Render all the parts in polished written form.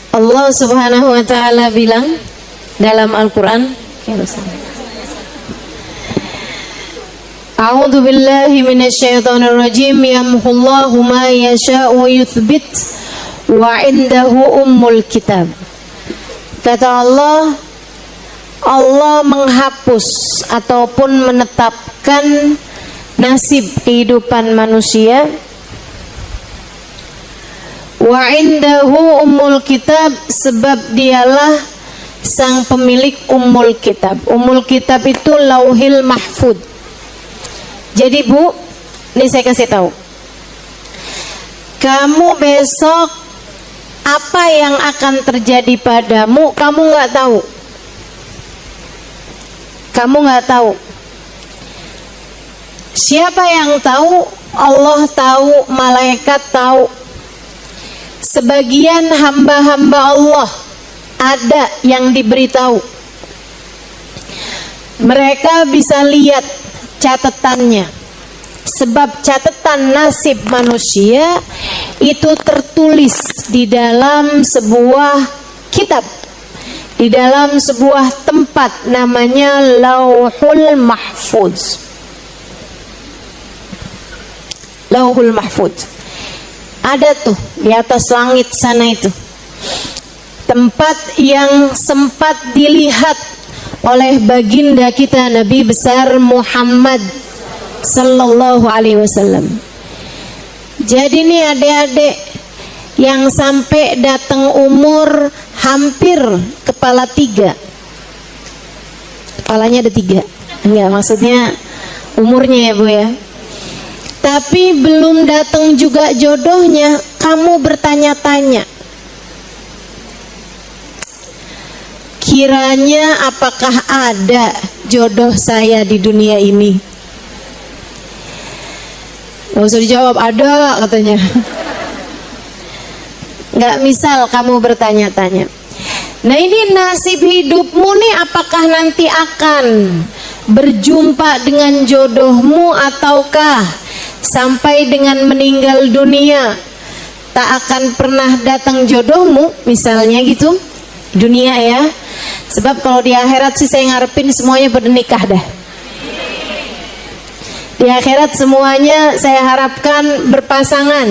Allah Subhanahu wa taala bilang dalam Al-Qur'an, A'udzu billahi minasyaitonir rajim, yamhullahu ma yasha'u wa yuthbit wa 'indahu ummul kitab. Kata Allah, Allah menghapus ataupun menetapkan nasib kehidupan manusia. Wa indahu ummul kitab, sebab dialah sang pemilik ummul kitab. Ummul kitab itu lauhil mahfud. Jadi Bu, ini saya kasih tahu. Kamu besok apa yang akan terjadi padamu, kamu nggak tahu. Kamu nggak tahu. Siapa yang tahu? Allah tahu, malaikat tahu. Sebagian hamba-hamba Allah ada yang diberitahu. Mereka bisa lihat catatannya. Sebab catatan nasib manusia itu tertulis di dalam sebuah kitab, di dalam sebuah tempat namanya Lauhul Mahfuz. Lauhul Mahfuz. Ada tuh di atas langit sana itu. Tempat yang sempat dilihat oleh baginda kita Nabi besar Muhammad sallallahu alaihi wasallam. Jadi nih adik-adik yang sampai datang umur hampir kepala 3. Kepalanya ada 3. Enggak, maksudnya umurnya ya Bu ya. Tapi belum datang juga jodohnya, kamu bertanya-tanya, kiranya apakah ada jodoh saya di dunia ini? Gak usah dijawab, ada katanya. Gak misal kamu bertanya-tanya. Nah ini nasib hidupmu nih, apakah nanti akan berjumpa dengan jodohmu ataukah sampai dengan meninggal dunia tak akan pernah datang jodohmu, misalnya gitu dunia ya. Sebab kalau di akhirat sih saya ngarepin semuanya bernikah dah. Di akhirat semuanya saya harapkan berpasangan.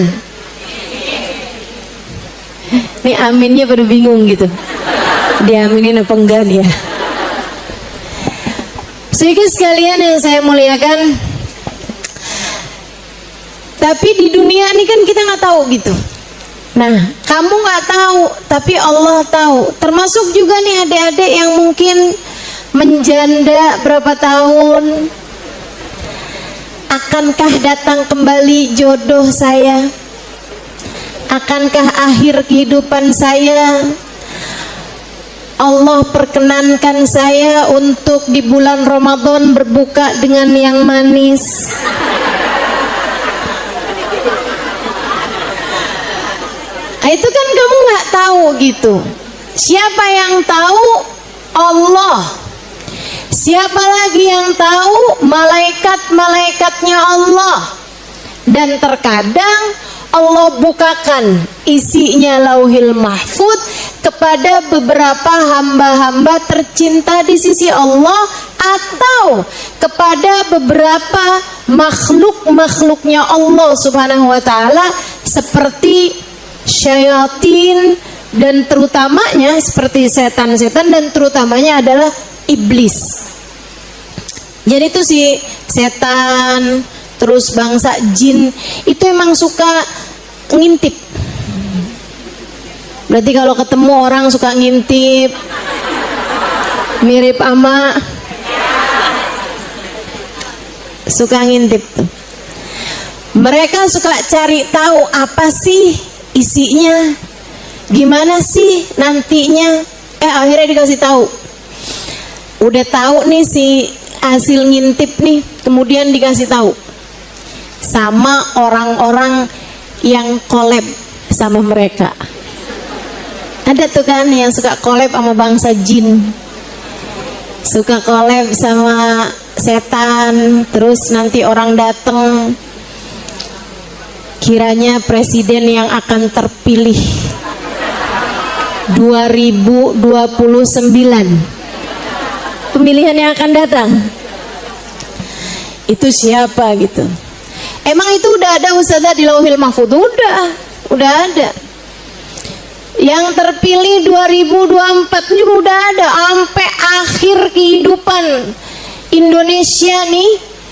Nih aminnya pada bingung gitu, diaminin apa enggak nih ya. Sedikit sekalian yang saya muliakan, tapi di dunia ini kan kita nggak tahu gitu. Nah, kamu nggak tahu, tapi Allah tahu. Termasuk juga nih adik-adik yang mungkin menjanda berapa tahun. Akankah datang kembali jodoh saya? Akankah akhir kehidupan saya Allah perkenankan saya untuk di bulan Ramadan berbuka dengan yang manis? Itu kan kamu nggak tahu gitu. Siapa yang tahu? Allah. Siapa lagi yang tahu? Malaikat-malaikatnya Allah. Dan terkadang Allah bukakan isinya Lauhil Mahfuz kepada beberapa hamba-hamba tercinta di sisi Allah, atau kepada beberapa makhluk-makhluknya Allah Subhanahu wa taala seperti syayatin, dan terutamanya seperti setan-setan, dan terutamanya adalah iblis. Jadi itu si setan, terus bangsa jin itu emang suka ngintip. Berarti kalau ketemu orang suka ngintip, mirip ama, suka ngintip tuh. Mereka suka cari tahu apa sih isinya, gimana sih nantinya. Akhirnya dikasih tahu. Udah tahu nih si hasil ngintip nih, kemudian dikasih tahu sama orang-orang yang collab sama mereka. Ada tuh kan yang suka collab sama bangsa jin, suka collab sama setan, terus nanti orang datang kiranya presiden yang akan terpilih 2029 pemilihan yang akan datang. Itu siapa gitu? Emang itu udah ada Ustazah di Lauhil Mahfudz? Udah ada. Yang terpilih 2024 juga udah ada, sampai akhir kehidupan Indonesia nih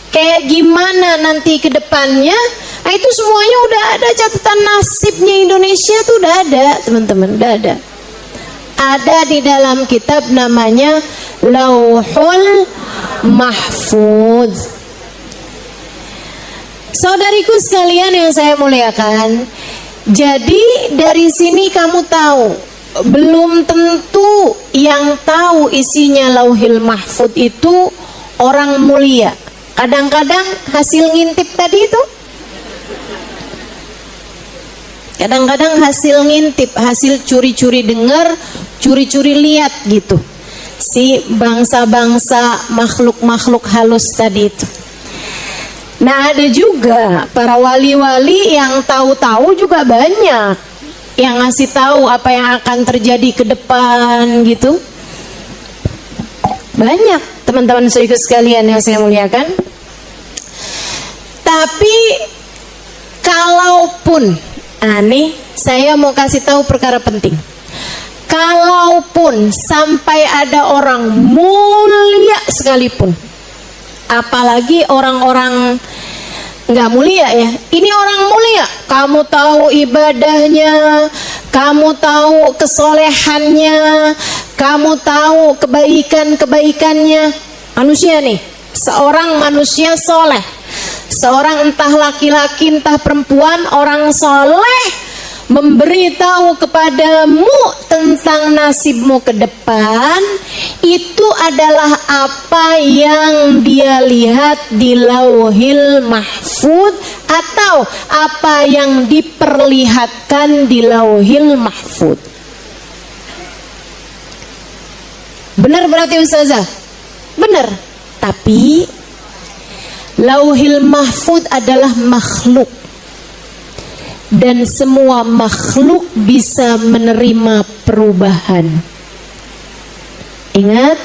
kayak gimana nanti ke depannya. Nah, itu semuanya udah ada, catatan nasibnya Indonesia tuh udah ada, teman-teman, udah ada. Ada di dalam kitab namanya Lauhul Mahfudz. Saudariku sekalian yang saya muliakan, jadi dari sini kamu tahu, belum tentu yang tahu isinya Lauhil Mahfudz itu orang mulia. Kadang-kadang hasil ngintip tadi itu, kadang-kadang hasil ngintip, hasil curi-curi dengar, curi-curi lihat gitu, si bangsa-bangsa makhluk-makhluk halus tadi itu. Nah, ada juga para wali-wali yang tahu-tahu juga banyak, yang ngasih tahu apa yang akan terjadi ke depan gitu. Banyak teman-teman saudara sekalian yang saya muliakan. Tapi kalaupun nih saya mau kasih tahu perkara penting. Kalaupun sampai ada orang mulia sekalipun, apalagi orang-orang nggak mulia ya, ini orang mulia, kamu tahu ibadahnya, kamu tahu kesolehannya, kamu tahu kebaikan-kebaikannya, manusia nih, seorang manusia soleh, seorang entah laki-laki entah perempuan, orang soleh memberitahu kepadamu tentang nasibmu ke depan, itu adalah apa yang dia lihat di Lauhil Mahfudz atau apa yang diperlihatkan di Lauhil Mahfudz. Benar berarti Ustazah? Benar. Tapi Lauhil Mahfudz adalah makhluk, dan semua makhluk bisa menerima perubahan. Ingat,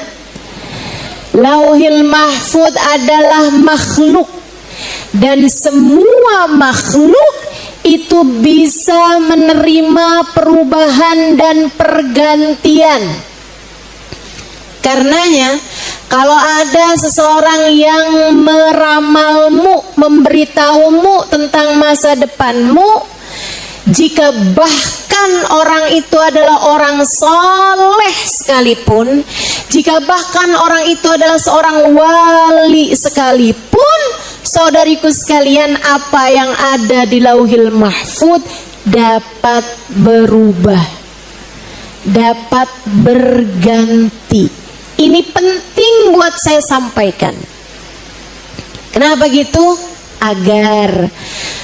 Lauhil Mahfudz adalah makhluk, dan semua makhluk itu bisa menerima perubahan dan pergantian. Karenanya, kalau ada seseorang yang meramalmu, memberitahumu tentang masa depanmu, jika bahkan orang itu adalah orang soleh sekalipun, jika bahkan orang itu adalah seorang wali sekalipun, saudariku sekalian, apa yang ada di Lauhil Mahfudz dapat berubah, dapat berganti. Ini penting buat saya sampaikan. Kenapa gitu? Agar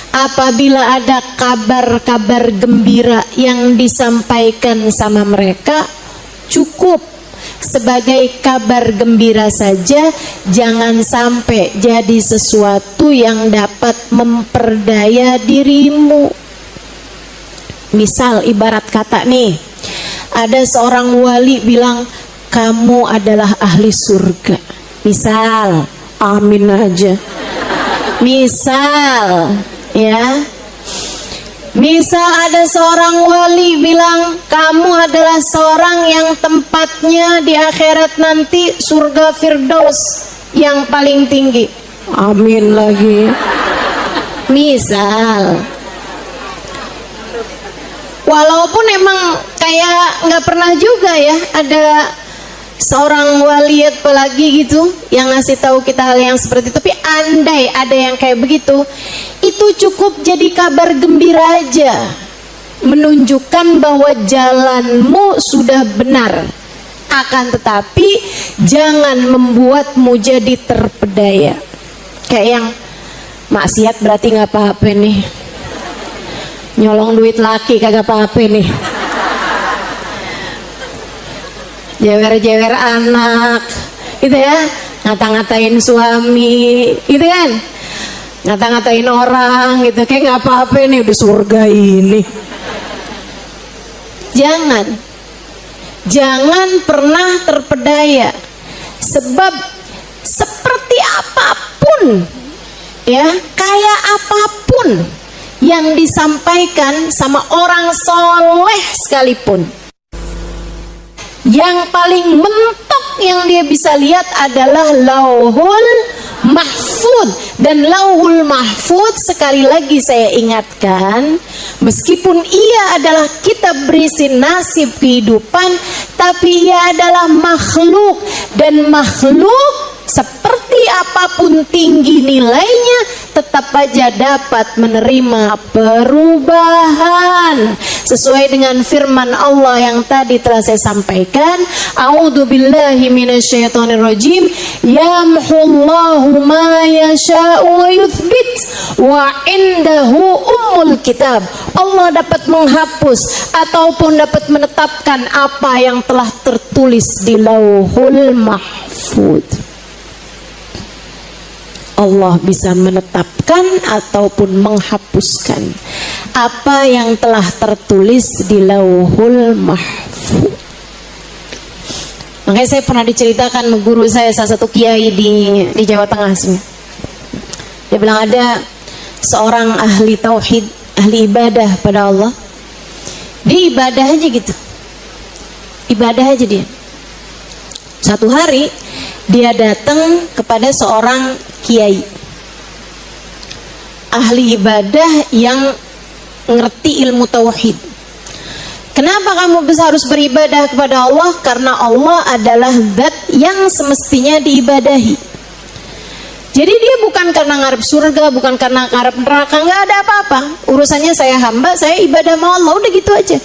apabila ada kabar-kabar gembira yang disampaikan sama mereka, cukup sebagai kabar gembira saja, jangan sampai jadi sesuatu yang dapat memperdaya dirimu. Misal ibarat kata nih, ada seorang wali bilang, kamu adalah ahli surga. Misal, amin aja. Misal, ya. Misal ada seorang wali bilang, kamu adalah seorang yang tempatnya di akhirat nanti surga Firdaus yang paling tinggi. Amin lagi. Misal. Walaupun emang kayak nggak pernah juga ya ada seorang wali apalagi gitu yang ngasih tahu kita hal yang seperti itu, tapi andai ada yang kayak begitu, itu cukup jadi kabar gembira aja, menunjukkan bahwa jalanmu sudah benar. Akan tetapi jangan membuatmu jadi terpedaya. Kayak yang maksiat berarti nggak apa-apa nih, nyolong duit laki kagak apa-apa nih, jewer-jewer anak gitu ya, ngata-ngatain suami gitu kan, ngata-ngatain orang gitu, kayak nggak apa-apa nih, udah surga ini. Jangan, Jangan pernah terpedaya, sebab seperti apapun ya, kayak apapun yang disampaikan sama orang soleh sekalipun, yang paling mentok yang dia bisa lihat adalah Lauhul Mahfud. Dan Lauhul Mahfud, sekali lagi saya ingatkan, meskipun ia adalah kitab berisi nasib kehidupan, tapi ia adalah makhluk, dan makhluk seperti apapun tinggi nilainya tetap aja dapat menerima perubahan sesuai dengan firman Allah yang tadi telah saya sampaikan. A'udzubillahi minasyaitonirrajim. Yamhullahu ma yasha'u wa yuthbit wa indahu ummul kitab. Allah dapat menghapus ataupun dapat menetapkan apa yang telah tertulis di Lauhul Mahfud. Allah bisa menetapkan ataupun menghapuskan apa yang telah tertulis di Lauhul Mahfud. Makanya saya pernah diceritakan guru saya, salah satu kiai di Jawa Tengah sini. Dia bilang ada seorang ahli tauhid, ahli ibadah pada Allah. Dia ibadah aja gitu. Ibadah aja dia. Satu hari dia datang kepada seorang kiai, ahli ibadah yang ngerti ilmu tauhid. Kenapa kamu harus beribadah kepada Allah? Karena Allah adalah zat yang semestinya diibadahi. Jadi dia bukan karena ngarep surga, bukan karena ngarep neraka, nggak ada apa-apa. Urusannya saya hamba, saya ibadah sama Allah, udah gitu aja.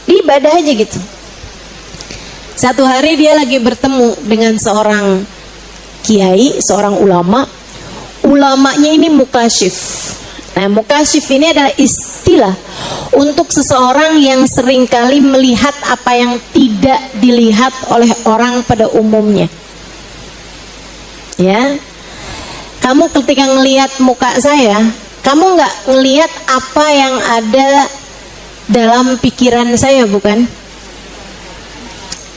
Ibadah aja gitu. Satu hari dia lagi bertemu dengan seorang kiai, seorang ulama. Ulamanya ini mukasyif. Nah, mukasyif ini adalah istilah untuk seseorang yang seringkali melihat apa yang tidak dilihat oleh orang pada umumnya. Ya, kamu ketika ngelihat muka saya, kamu nggak ngelihat apa yang ada dalam pikiran saya, bukan?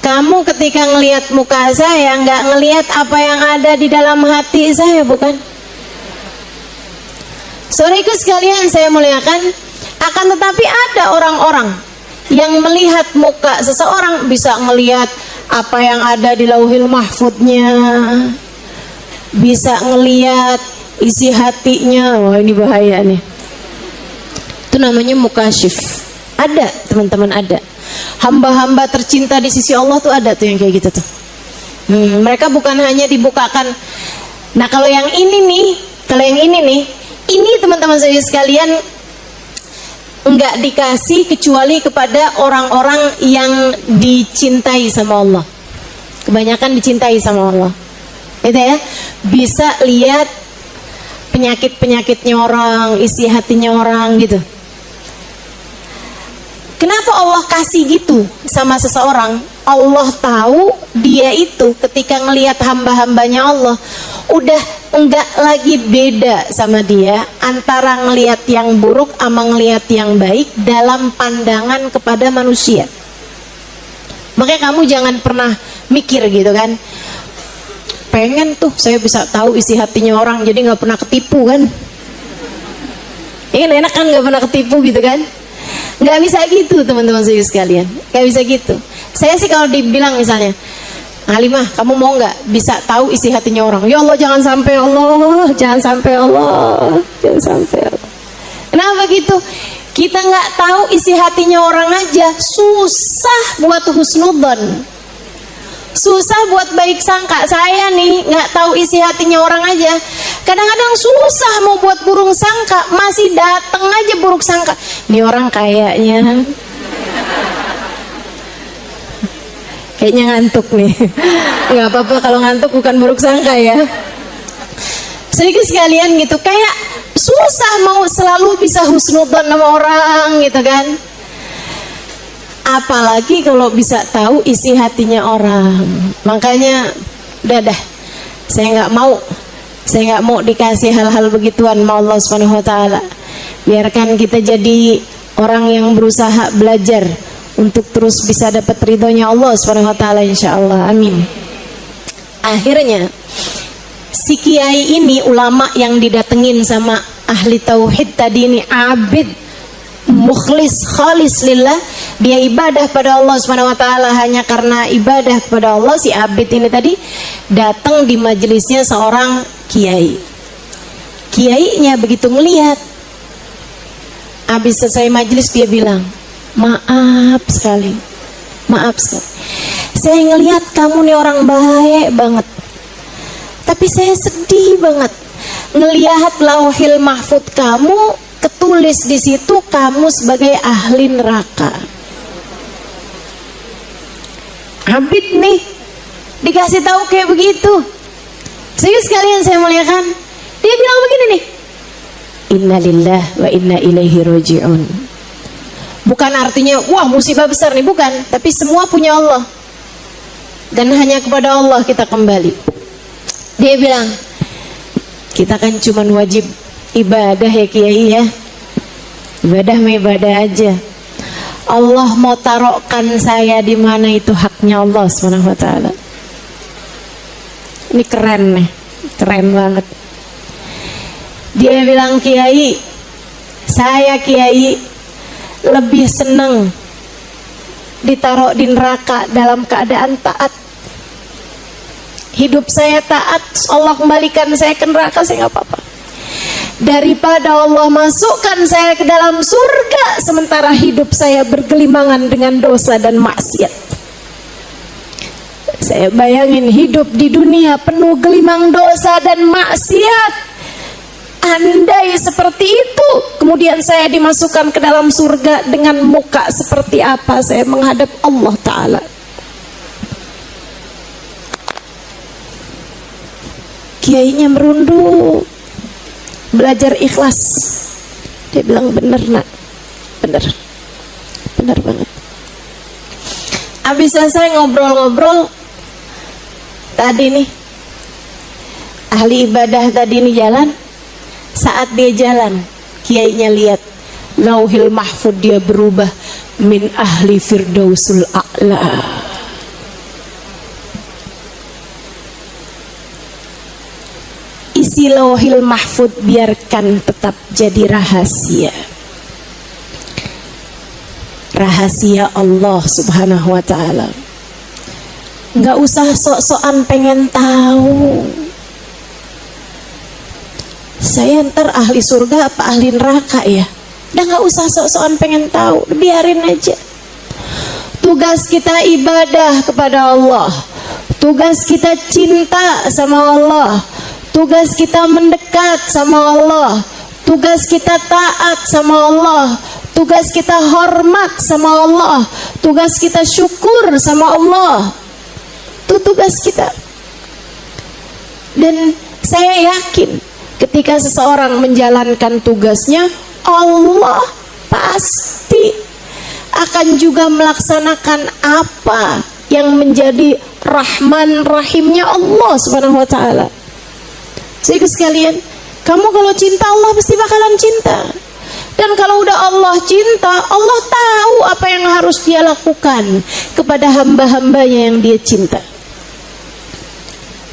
Kamu ketika ngelihat muka saya nggak ngelihat apa yang ada di dalam hati saya, bukan? Saudaraku sekalian saya muliakan, akan tetapi ada orang-orang yang melihat muka seseorang bisa ngelihat apa yang ada di Lauhul Mahfudnya, bisa ngelihat isi hatinya. Wah, ini bahaya nih. Itu namanya mukasyif. Ada teman-teman, ada. Hamba-hamba tercinta di sisi Allah tuh ada tuh yang kayak gitu tuh. Mereka bukan hanya dibukakan. Nah, kalau yang ini nih, ini teman-teman saya sekalian nggak dikasih kecuali kepada orang-orang yang dicintai sama Allah. Kebanyakan dicintai sama Allah. Gitu ya. Bisa lihat penyakit-penyakitnya orang, isi hatinya orang gitu. Kenapa Allah kasih gitu sama seseorang? Allah tahu dia itu ketika ngelihat hamba-hambanya Allah udah enggak lagi beda sama dia antara ngelihat yang buruk sama ngelihat yang baik dalam pandangan kepada manusia. Makanya kamu jangan pernah mikir gitu kan, pengen tuh saya bisa tahu isi hatinya orang jadi nggak pernah ketipu kan. Ini enak kan nggak pernah ketipu gitu kan. Nggak bisa gitu teman-teman saya sekalian, nggak bisa gitu. Saya sih kalau dibilang misalnya, Halimah kamu mau nggak bisa tahu isi hatinya orang? Ya Allah jangan sampai, Allah jangan sampai, Allah jangan sampai. Kenapa gitu? Kita nggak tahu isi hatinya orang aja susah buat husnudzon, susah buat baik sangka. Saya nih nggak tahu isi hatinya orang aja, kadang-kadang susah mau buat buruk sangka, masih dateng aja buruk sangka. Ini orang kayaknya ngantuk nih. Nggak apa-apa kalau ngantuk, bukan buruk sangka ya. Sedikit sekalian gitu, kayak susah mau selalu bisa husnudzon sama orang gitu kan. Apalagi kalau bisa tahu isi hatinya orang. Makanya udah saya nggak mau dikasih hal-hal begituan sama Allah Subhanahu wa taala. Biarkan kita jadi orang yang berusaha belajar untuk terus bisa dapat ridhonya Allah Subhanahu wa taala insyaallah. Amin. Akhirnya si kiai ini, ulama yang didatengin sama ahli tauhid tadi ini, abid mukhlis khalis lillah, dia ibadah pada Allah Subhanahu wa taala hanya karena ibadah kepada Allah. Si abid ini tadi datang di majelisnya seorang kiai. Kiainya begitu melihat, habis selesai majelis dia bilang, maaf sekali, saya ngelihat kamu nih orang baik banget, tapi saya sedih banget ngelihat lauhil mahfud kamu ketulis di situ kamu sebagai ahli neraka. Abid nih dikasih tahu kayak begitu. Serius kalian saya muliakan, dia bilang begini nih, innalillah wa inna ilaihi raji'un. Bukan artinya wah musibah besar nih, bukan, tapi semua punya Allah dan hanya kepada Allah kita kembali. Dia bilang, kita kan cuman wajib ibadah ya kiai ya, ibadah mah ibadah aja. Allah mau taruhkan saya di mana itu haknya Allah Subhanahu wa taala. Ini keren nih, keren banget. Dia bilang, kiai, saya kiai lebih seneng ditaruh di neraka dalam keadaan taat. Hidup saya taat, Allah kembalikan saya ke neraka, saya nggak apa-apa, daripada Allah masukkan saya ke dalam surga sementara hidup saya bergelimangan dengan dosa dan maksiat. Saya bayangin hidup di dunia penuh gelimang dosa dan maksiat. Andai seperti itu, kemudian saya dimasukkan ke dalam surga, dengan muka seperti apa saya menghadap Allah Ta'ala. Kiainya merunduk, belajar ikhlas. Dia bilang, bener nak, bener banget. Habis selesai ngobrol-ngobrol tadi nih, ahli ibadah tadi nih jalan. Saat dia jalan, kiainya lihat lauhil mahfud dia berubah min ahli firdausul a'la. Isi lauhil mahfud biarkan tetap jadi rahasia. Rahasia Allah Subhanahu wa ta'ala. Nggak usah sok-sokan pengen tahu, saya ntar ahli surga apa ahli neraka ya. Udah nggak usah sok-sokan pengen tahu, biarin aja. Tugas kita ibadah kepada Allah, tugas kita cinta sama Allah, tugas kita mendekat sama Allah, tugas kita taat sama Allah, tugas kita hormat sama Allah, tugas kita syukur sama Allah. Itu tugas kita. Dan saya yakin ketika seseorang menjalankan tugasnya, Allah pasti akan juga melaksanakan apa yang menjadi Rahman Rahimnya Allah Subhanahu wa ta'ala. Jadi sekalian, kamu kalau cinta Allah pasti bakalan cinta. Dan kalau udah Allah cinta, Allah tahu apa yang harus dia lakukan kepada hamba-hambanya yang dia cinta.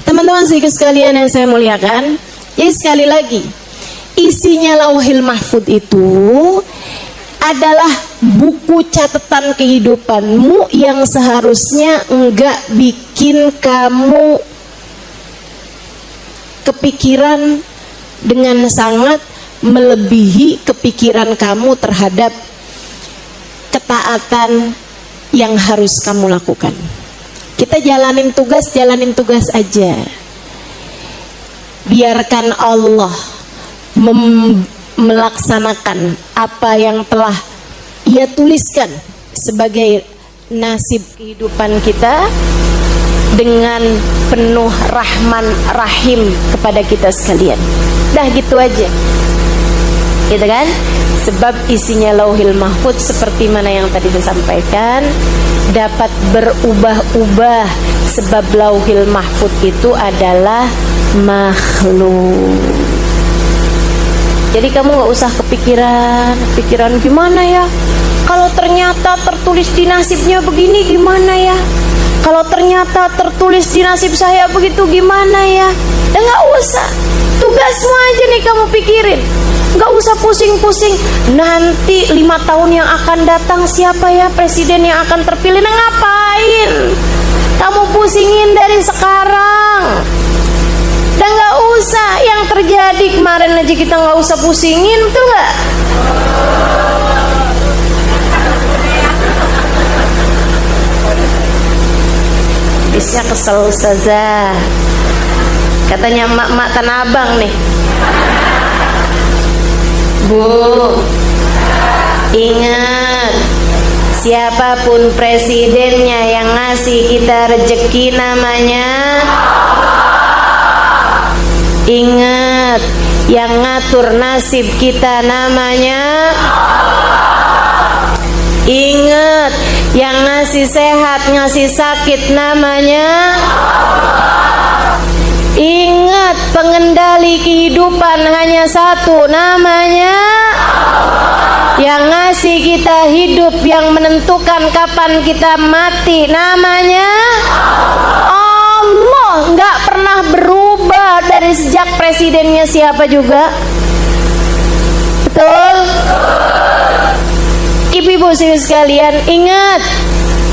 Teman-teman sekalian yang saya muliakan, jadi sekali lagi, isinya lauhil mahfud itu adalah buku catatan kehidupanmu yang seharusnya enggak bikin kamu kepikiran dengan sangat melebihi kepikiran kamu terhadap ketaatan yang harus kamu lakukan. Kita jalanin tugas aja. Biarkan Allah melaksanakan apa yang telah Ia tuliskan sebagai nasib kehidupan kita dengan penuh Rahman Rahim kepada kita sekalian. Dah gitu aja, gitu kan? Sebab isinya lauhil mahfud seperti mana yang tadi saya sampaikan, dapat berubah-ubah. Sebab lauhil mahfud itu adalah makhluk. Jadi kamu gak usah kepikiran gimana ya Kalau ternyata tertulis di nasibnya begini gimana ya? Kalau ternyata tertulis di nasib saya begitu gimana ya? Ya nggak usah. Tugasmu aja nih kamu pikirin. Nggak usah pusing-pusing. Nanti 5 tahun yang akan datang siapa ya presiden yang akan terpilih? Nah, ngapain? Kamu pusingin dari sekarang. Dan nggak usah yang terjadi kemarin aja kita nggak usah pusingin, betul nggak? Bisnya kesel ustazah. Katanya emak-emak Tanah Abang nih. Bu, ingat, siapapun presidennya yang ngasih kita rezeki namanya. Ingat, yang ngatur nasib kita namanya. Ingat, yang ngasih sehat, ngasih sakit namanya. Ingat, pengendali kehidupan hanya satu namanya. Yang ngasih kita hidup, yang menentukan kapan kita mati namanya Allah. Nggak pernah berubah dari sejak presidennya siapa juga. Betul? Ibu-ibu sekalian, ingat,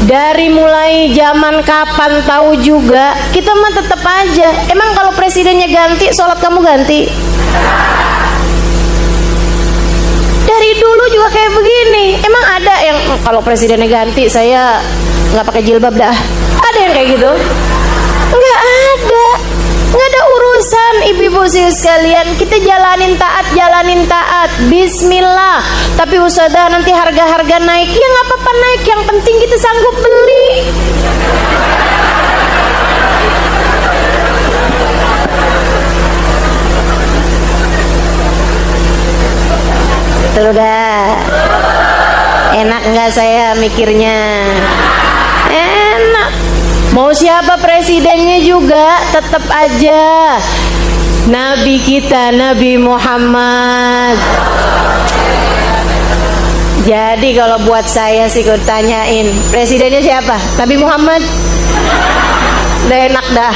dari mulai zaman kapan tahu juga, kita mah tetap aja. Emang kalau presidennya ganti, sholat kamu ganti? Dari dulu juga kayak begini. Emang ada yang kalau presidennya ganti saya nggak pakai jilbab dah? Ada yang kayak gitu? Nggak ada. Nggak ada urusan, ibu-ibu sekalian. Kita jalanin taat, bismillah. Tapi ustazah nanti harga-harga naik. Ya nggak apa-apa naik, yang penting kita sanggup beli. Betul gak? Enak nggak saya mikirnya? Enak. Mau siapa presidennya juga tetap aja Nabi kita, Nabi Muhammad. Jadi kalau buat saya sih, kalau tanyain presidennya siapa? Nabi Muhammad. Udah enak dah.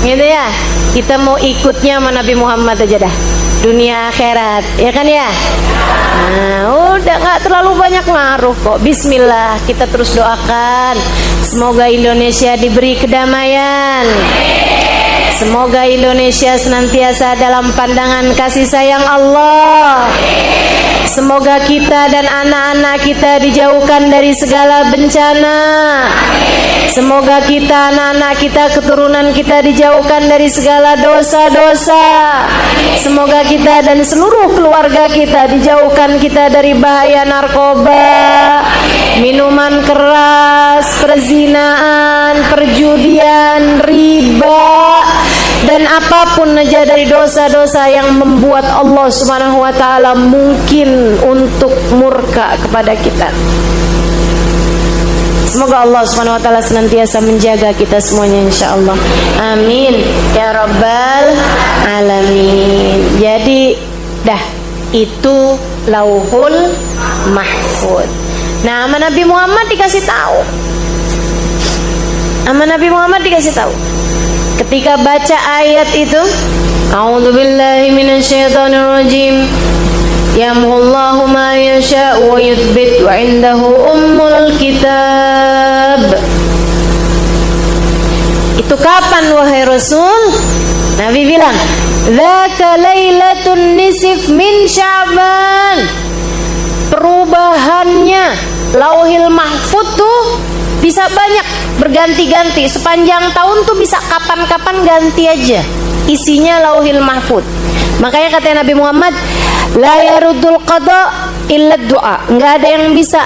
Gitu ya. Kita mau ikutnya sama Nabi Muhammad aja dah. Dunia akhirat, ya kan ya? Nah, udah nggak terlalu banyak ngaruh kok. Bismillah, kita terus doakan. Semoga Indonesia diberi kedamaian. Semoga Indonesia senantiasa dalam pandangan kasih sayang Allah. Semoga kita dan anak-anak kita dijauhkan dari segala bencana. Semoga kita, anak-anak kita, keturunan kita dijauhkan dari segala dosa-dosa. Semoga kita dan seluruh keluarga kita dijauhkan kita dari bahaya narkoba, minuman keras, perzinaan, perjudian, riba, dan apapun aja dari dosa-dosa yang membuat Allah Subhanahu wa taala mungkin untuk murka kepada kita. Semoga Allah Subhanahu wa taala senantiasa menjaga kita semuanya insyaallah. Amin ya rabbal alamin. Jadi dah itu Lauhul Mahfuz. Nah, sama Nabi Muhammad dikasih tahu. Sama Nabi Muhammad dikasih tahu. Ketika baca ayat itu, A'udzubillahi minasyaitonirrajim. Yamhullahu ma yasha wa yuthbit wa indahu ummul kitab. Itu kapan wahai Rasul? Nabi bilang, "Dzaka lailatun nisf min Sya'ban." Perubahannya Lauhil Mahfuz tuh bisa banyak, berganti-ganti. Sepanjang tahun tuh bisa kapan-kapan ganti aja isinya Lauhil Mahfuz. Makanya kata Nabi Muhammad, la yarudul qada illa doa. Nggak ada yang bisa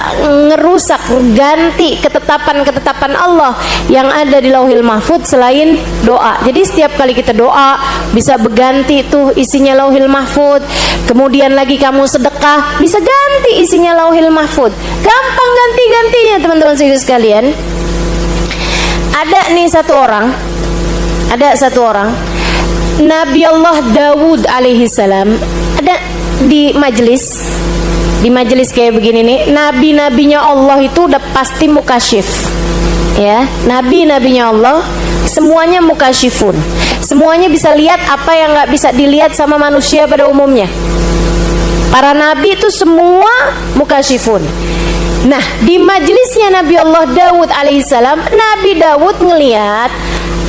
ngerusak, ganti ketetapan-ketetapan Allah yang ada di Lauhil Mahfuz selain doa. Jadi setiap kali kita doa bisa berganti tuh isinya Lauhil Mahfuz. Kemudian lagi kamu sedekah bisa ganti isinya Lauhil Mahfuz. Gampang ganti-gantinya teman-teman sekalian. Ada nih satu orang Nabi Allah Dawud alaihi salam ada di majelis. di majelis kayak begini nih, nabi-nabinya Allah itu udah pasti mukasyif. Ya, nabi-nabinya Allah semuanya mukasyifun. Semuanya bisa lihat apa yang nggak bisa dilihat sama manusia pada umumnya. Para nabi itu semua mukasyifun. Nah, di majelisnya Nabi Allah Daud alaihissalam, Nabi Daud ngelihat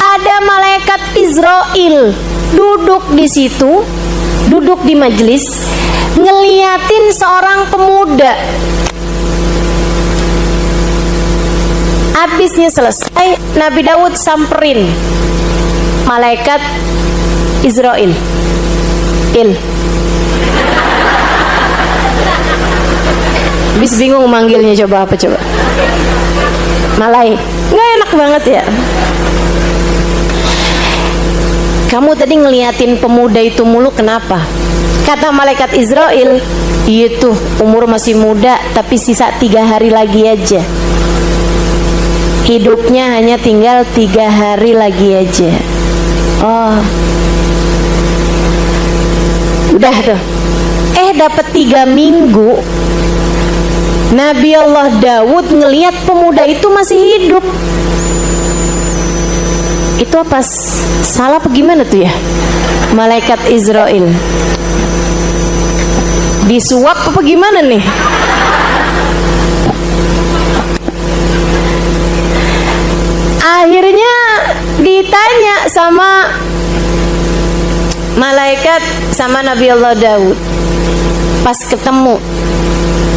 ada malaikat Israel duduk di situ, duduk di majelis, ngeliatin seorang pemuda. Habisnya selesai, Nabi Daud samperin malaikat Israel. Habis bingung manggilnya, coba apa coba? Malai. Nggak enak banget ya. Kamu tadi ngeliatin pemuda itu mulu, kenapa? Kata malaikat Israel, itu umur masih muda, tapi sisa 3 hari lagi aja. Hidupnya hanya tinggal 3 hari lagi aja. Oh, udah tuh. Dapat 3 minggu, Nabi Allah Daud ngeliat pemuda itu masih hidup. Itu apa salah apa gimana tuh ya? Malaikat Israel disuap apa gimana nih? Akhirnya ditanya sama malaikat sama Nabi Allah Daud pas ketemu,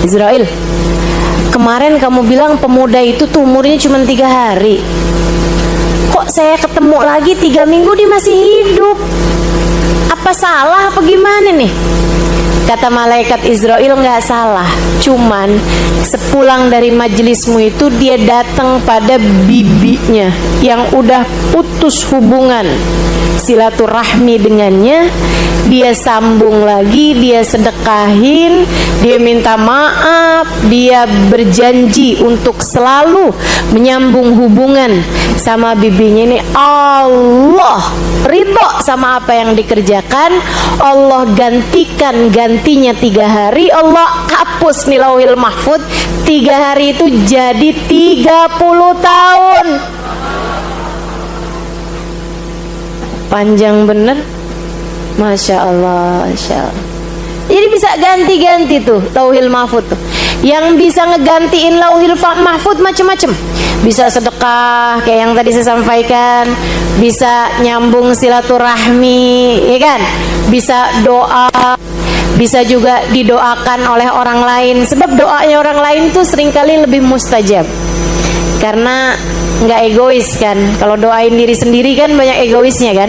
Israel, kemarin kamu bilang pemuda itu tuh umurnya cuma 3 hari. Kok saya ketemu lagi 3 minggu dia masih hidup? Apa salah apa gimana nih? Kata malaikat Israel, nggak salah, cuman sepulang dari majelismu itu dia datang pada bibinya yang udah putus hubungan silaturahmi dengannya, dia sambung lagi, dia sedekahin, dia minta maaf, dia berjanji untuk selalu menyambung hubungan sama bibinya ini. Allah ridho sama apa yang dikerjakan, Allah gantinya 3 hari, Allah hapus nih lauhil mahfud, 3 hari itu jadi 30 tahun. Panjang bener, Masya Allah, Masya Allah. Jadi bisa ganti-ganti tuh lauhil mahfud tuh. Yang bisa ngegantiin lauhil mahfud macem-macem. Bisa sedekah kayak yang tadi saya sampaikan, bisa nyambung silaturahmi, ya kan? Bisa doa, bisa juga didoakan oleh orang lain. Sebab doanya orang lain tuh seringkali lebih mustajab, karena nggak egois kan. Kalau doain diri sendiri kan banyak egoisnya kan,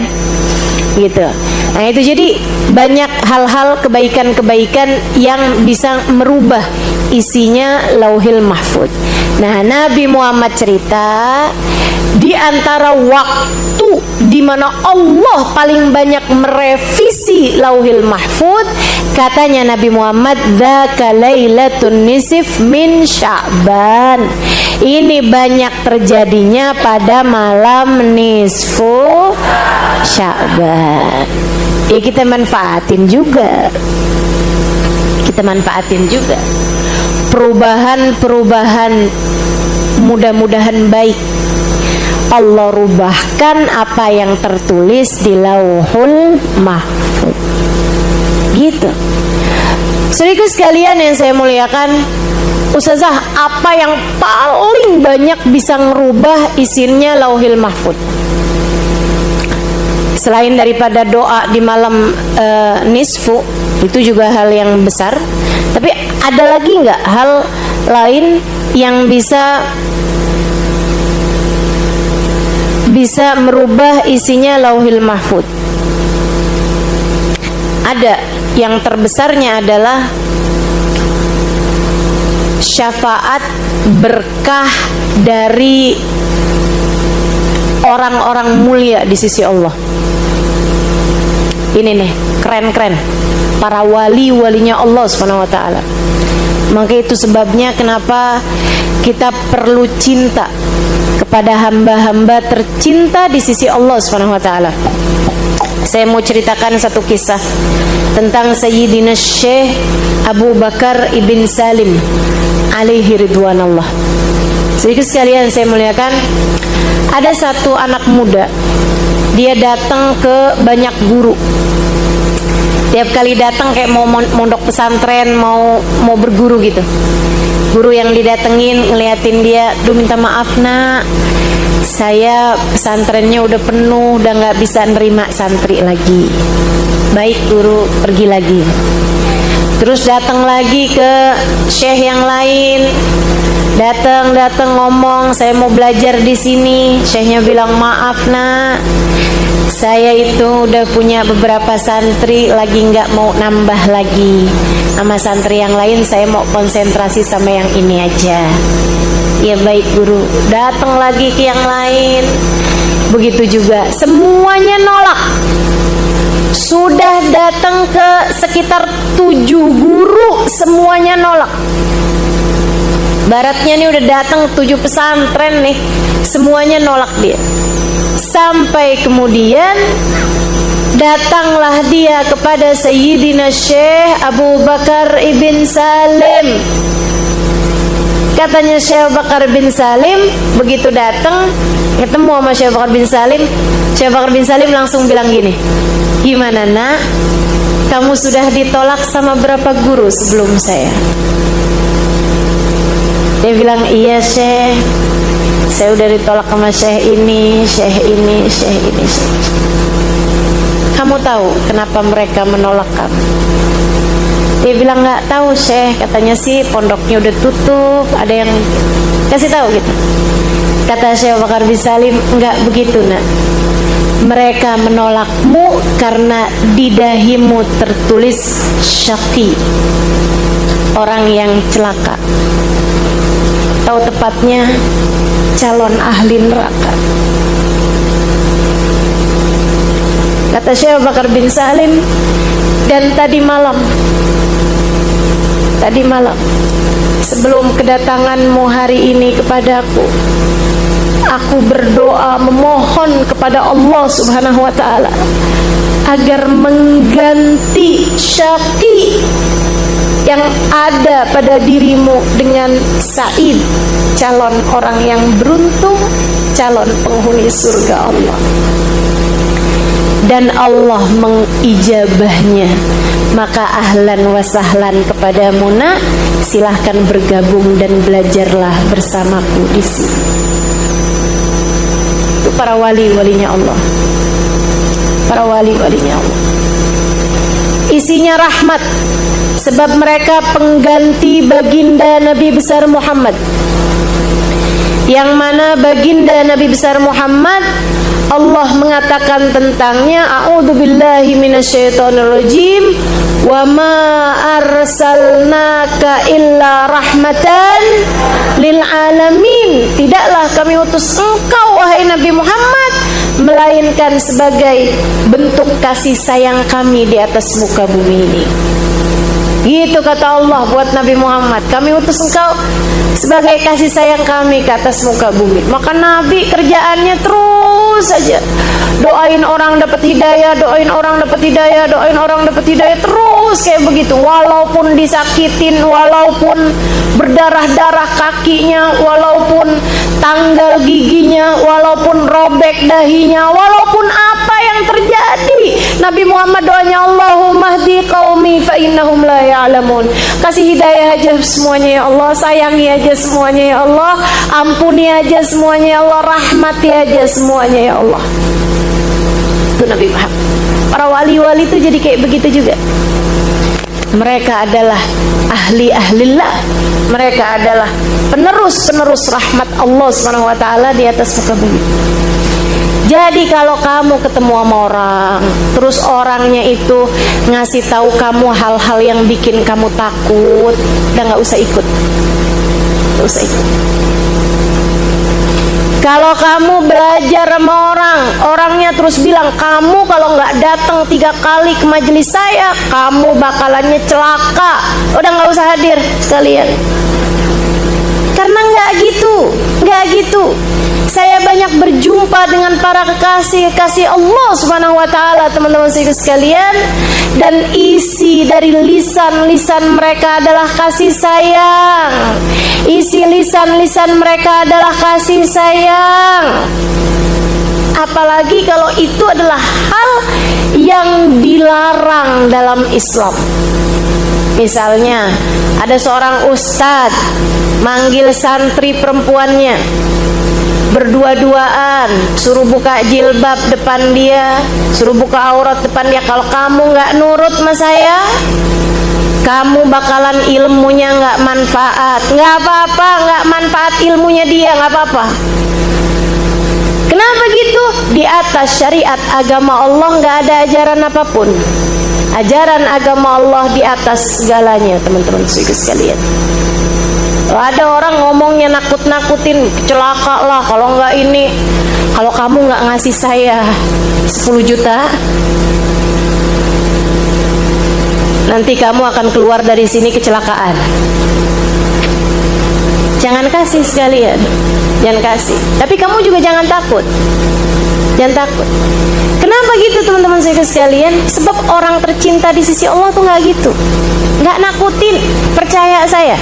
gitu. Nah itu jadi banyak hal-hal kebaikan-kebaikan yang bisa merubah isinya lauhil mahfud. Nah, Nabi Muhammad cerita di antara waktu di mana Allah paling banyak merevisi lauhil mahfud, katanya Nabi Muhammad, dzaka lailatun nisf min Sya'ban. Ini banyak terjadinya pada malam nisfu Sya'ban. Ya kita manfaatin juga. Perubahan-perubahan mudah-mudahan baik. Allah rubahkan apa yang tertulis di lauhul mahfud. Gitu. Saudaraku sekalian yang saya muliakan, Ustazah, apa yang paling banyak bisa ngerubah isinya lauhil mahfud? Selain daripada doa di malam nisfu, itu juga hal yang besar. Tapi ada lagi nggak hal lain yang bisa merubah isinya lauhil mahfud? Ada. Yang terbesarnya adalah syafaat berkah dari orang-orang mulia di sisi Allah. Ini nih, keren-keren. Para wali-walinya Allah Subhanahu wa taala. Maka itu sebabnya kenapa kita perlu cinta kepada hamba-hamba tercinta di sisi Allah Subhanahu wa taala. Saya mau ceritakan satu kisah tentang Sayyidina Syekh Abu Bakar ibn Salim alaihi ridwanallah. Sedikit sekalian saya muliakan, ada satu anak muda, dia datang ke banyak guru. Tiap kali datang kayak mau mondok pesantren, mau berguru gitu. Guru yang didatengin ngeliatin dia, "Duh, minta maaf nak, saya pesantrennya udah penuh, udah nggak bisa nerima santri lagi." "Baik guru, pergi lagi." Terus datang lagi ke syekh yang lain, datang ngomong, "Saya mau belajar di sini." Syekhnya bilang, "Maaf nak, saya itu udah punya beberapa santri, lagi nggak mau nambah lagi sama santri yang lain, saya mau konsentrasi sama yang ini aja." "Ya baik guru." Datang lagi ke yang lain, begitu juga, semuanya nolak. Sudah datang ke sekitar 7 guru, semuanya nolak. Baratnya nih udah datang 7 pesantren nih, semuanya nolak dia. Sampai kemudian datanglah dia kepada Sayyidina Syekh Abu Bakar ibn Salim. Katanya Syekh Abu Bakar bin Salim, begitu datang ketemu sama Syekh Abu Bakar bin Salim, Syekh Abu Bakar bin Salim langsung bilang gini, "Gimana nak, kamu sudah ditolak sama berapa guru sebelum saya?" Dia bilang, "Iya Syekh, saya udah ditolak sama Syekh ini, Syekh ini, Syekh ini, Syekh." "Kamu tahu kenapa mereka menolak kamu?" Dia bilang, "Nggak tahu Syekh, katanya sih pondoknya udah tutup, ada yang kasih tahu gitu." Kata Syekh Abu Bakar bin Salim, "Nggak begitu nak, mereka menolakmu karena di dahimu tertulis syaqi, orang yang celaka, atau tepatnya calon ahli neraka." Kata Syekh Abu Bakar bin Salim, "Dan tadi malam sebelum kedatanganmu hari ini kepadaku, aku berdoa memohon kepada Allah Subhanahu wa ta'ala agar mengganti syaqi yang ada pada dirimu dengan Sa'id, calon orang yang beruntung, calon penghuni surga Allah." Dan Allah mengijabahnya. Maka ahlan wa sahlan kepadamu nak, silahkan bergabung dan belajarlah bersamaku di sini. Itu para wali-walinya Allah, para wali-walinya Allah. Isinya rahmat, sebab mereka pengganti baginda Nabi besar Muhammad, yang mana baginda Nabi besar Muhammad Allah mengatakan tentangnya, "A'udzubillahi minasyaitonirrajim, wa ma arsalnaka illa rahmatan lil alamin." Tidaklah kami utus engkau wahai Nabi Muhammad melainkan sebagai bentuk kasih sayang kami di atas muka bumi ini. Gitu kata Allah buat Nabi Muhammad, "Kami utus engkau sebagai kasih sayang kami ke atas muka bumi." Maka Nabi kerjaannya terus saja doain orang dapat hidayah, doain orang dapat hidayah, doain orang dapat hidayah, terus kayak begitu. Walaupun disakitin, walaupun berdarah-darah kakinya, walaupun tanggal giginya, walaupun robek dahinya, walaupun apa yang terjadi, Nabi Muhammad doanya, "Allahumma hdi qaumi fa innahum la ya'lamun." Kasih hidayah aja semuanya ya Allah, sayangi aja semuanya ya Allah, ampuni aja semuanya ya Allah, rahmati aja semuanya ya Allah. Itu Nabi Muhammad. Para wali-wali itu jadi kayak begitu juga. Mereka adalah ahli-ahlillah, mereka adalah penerus-penerus rahmat Allah Subhanahu wa ta'ala di atas muka bumi. Jadi kalau kamu ketemu sama orang, terus orangnya itu ngasih tahu kamu hal-hal yang bikin kamu takut, udah nggak usah ikut, nggak usah ikut. Kalau kamu belajar sama orang, orangnya terus bilang, "Kamu kalau nggak datang 3 kali ke majelis saya, kamu bakalannya celaka," udah nggak usah hadir sekalian. Karena nggak gitu. Saya banyak banyak berjumpa dengan para kekasih Allah Subhanahu wa taala, teman-teman sekalian, dan isi dari lisan-lisan mereka adalah kasih sayang. Isi lisan-lisan mereka adalah kasih sayang. Apalagi kalau itu adalah hal yang dilarang dalam Islam. Misalnya ada seorang ustadz manggil santri perempuannya, berdua-duaan, suruh buka jilbab depan dia, suruh buka aurat depan dia. Kalau kamu nggak nurut sama saya, kamu bakalan ilmunya nggak manfaat. Nggak apa-apa, nggak manfaat ilmunya dia, nggak apa-apa. Kenapa gitu? Di atas syariat agama Allah nggak ada ajaran apapun. Ajaran agama Allah di atas segalanya, teman-teman sekalian. Kalau ada orang ngomongnya nakut-nakutin, celaka lah kalau nggak ini, kalau kamu nggak ngasih saya 10 juta, nanti kamu akan keluar dari sini kecelakaan. Jangan kasih sekalian, jangan kasih. Tapi kamu juga jangan takut, jangan takut. Kenapa gitu teman-teman saya sekalian? Sebab orang tercinta di sisi Allah tuh nggak gitu, nggak nakutin. Percaya saya,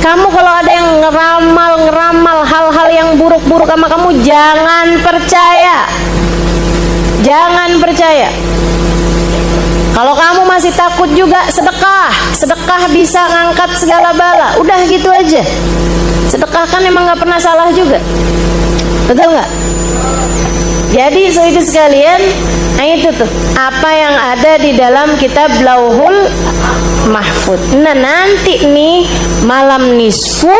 kamu kalau ada yang ngeramal hal-hal yang buruk-buruk sama kamu, jangan percaya, jangan percaya. Kalau kamu masih takut juga, sedekah bisa ngangkat segala bala. Udah gitu aja. Sedekah kan emang nggak pernah salah juga, betul nggak? Jadi itu sekalian, nah itu tuh apa yang ada di dalam kitab Lauhul Mahfud. Nah nanti nih malam nisfu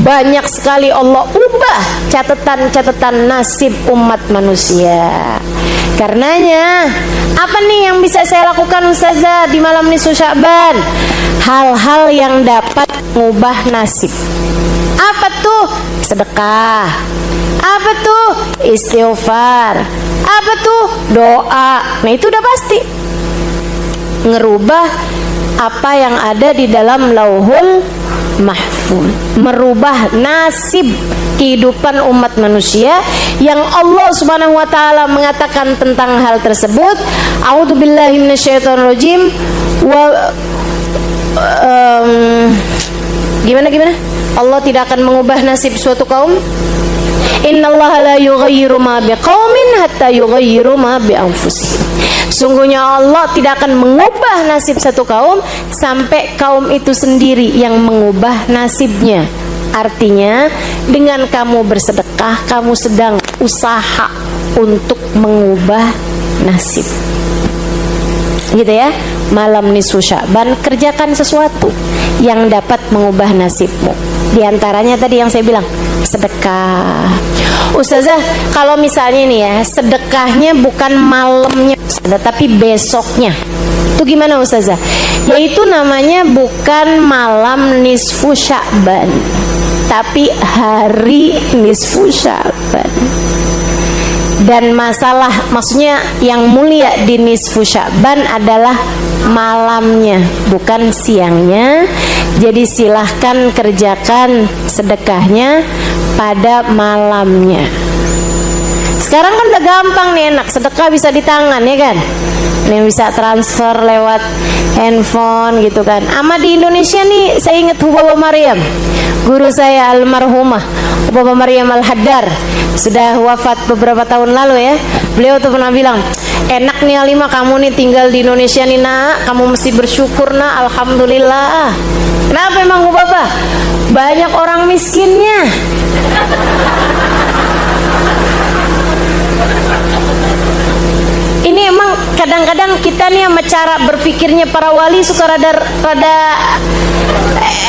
banyak sekali Allah ubah catatan nasib umat manusia. Karenanya apa nih yang bisa saya lakukan Ustazah di malam nisfu Sya'ban? Hal-hal yang dapat mengubah nasib. Apa tuh? Sedekah. Apa tuh? Istighfar. Apa tuh? Doa. Nah itu udah pasti ngerubah apa yang ada di dalam Lauhul Mahfud, merubah nasib kehidupan umat manusia yang Allah Subhanahu wa taala mengatakan tentang hal tersebut. A'udzubillahi minasyaitonirrajim. Gimana? Allah tidak akan mengubah nasib suatu kaum. Innallaha la yughayyiru ma biqaumin hatta yughayyiru ma bi anfusihim. Sungguhnya Allah tidak akan mengubah nasib satu kaum sampai kaum itu sendiri yang mengubah nasibnya. Artinya dengan kamu bersedekah, kamu sedang usaha untuk mengubah nasib. Gitu ya. Malam nisfu Sya'ban, kerjakan sesuatu yang dapat mengubah nasibmu. Di antaranya tadi yang saya bilang, sedekah. Ustazah, kalau misalnya nih ya, sedekahnya bukan malamnya, tapi besoknya. Itu gimana Ustazah? Yaitu namanya bukan malam nisfu Sya'ban, tapi hari nisfu Sya'ban. Dan maksudnya yang mulia di nisfu Sya'ban adalah malamnya, bukan siangnya. Jadi silahkan kerjakan sedekahnya pada malamnya. Sekarang kan udah gampang nih, enak, sedekah bisa di tangan ya kan. Ini bisa transfer lewat handphone gitu kan. Ama di Indonesia nih saya ingat Bapak Maryam, guru saya almarhumah Bapak Maryam Al-Haddar, sudah wafat beberapa tahun lalu ya. Beliau tuh pernah bilang, enak nih Alimah kamu nih tinggal di Indonesia nih nak, kamu mesti bersyukur nak, alhamdulillah. Kenapa emang Bapak? Banyak orang miskinnya. Ini emang kadang-kadang kita nih sama cara berpikirnya para wali suka rada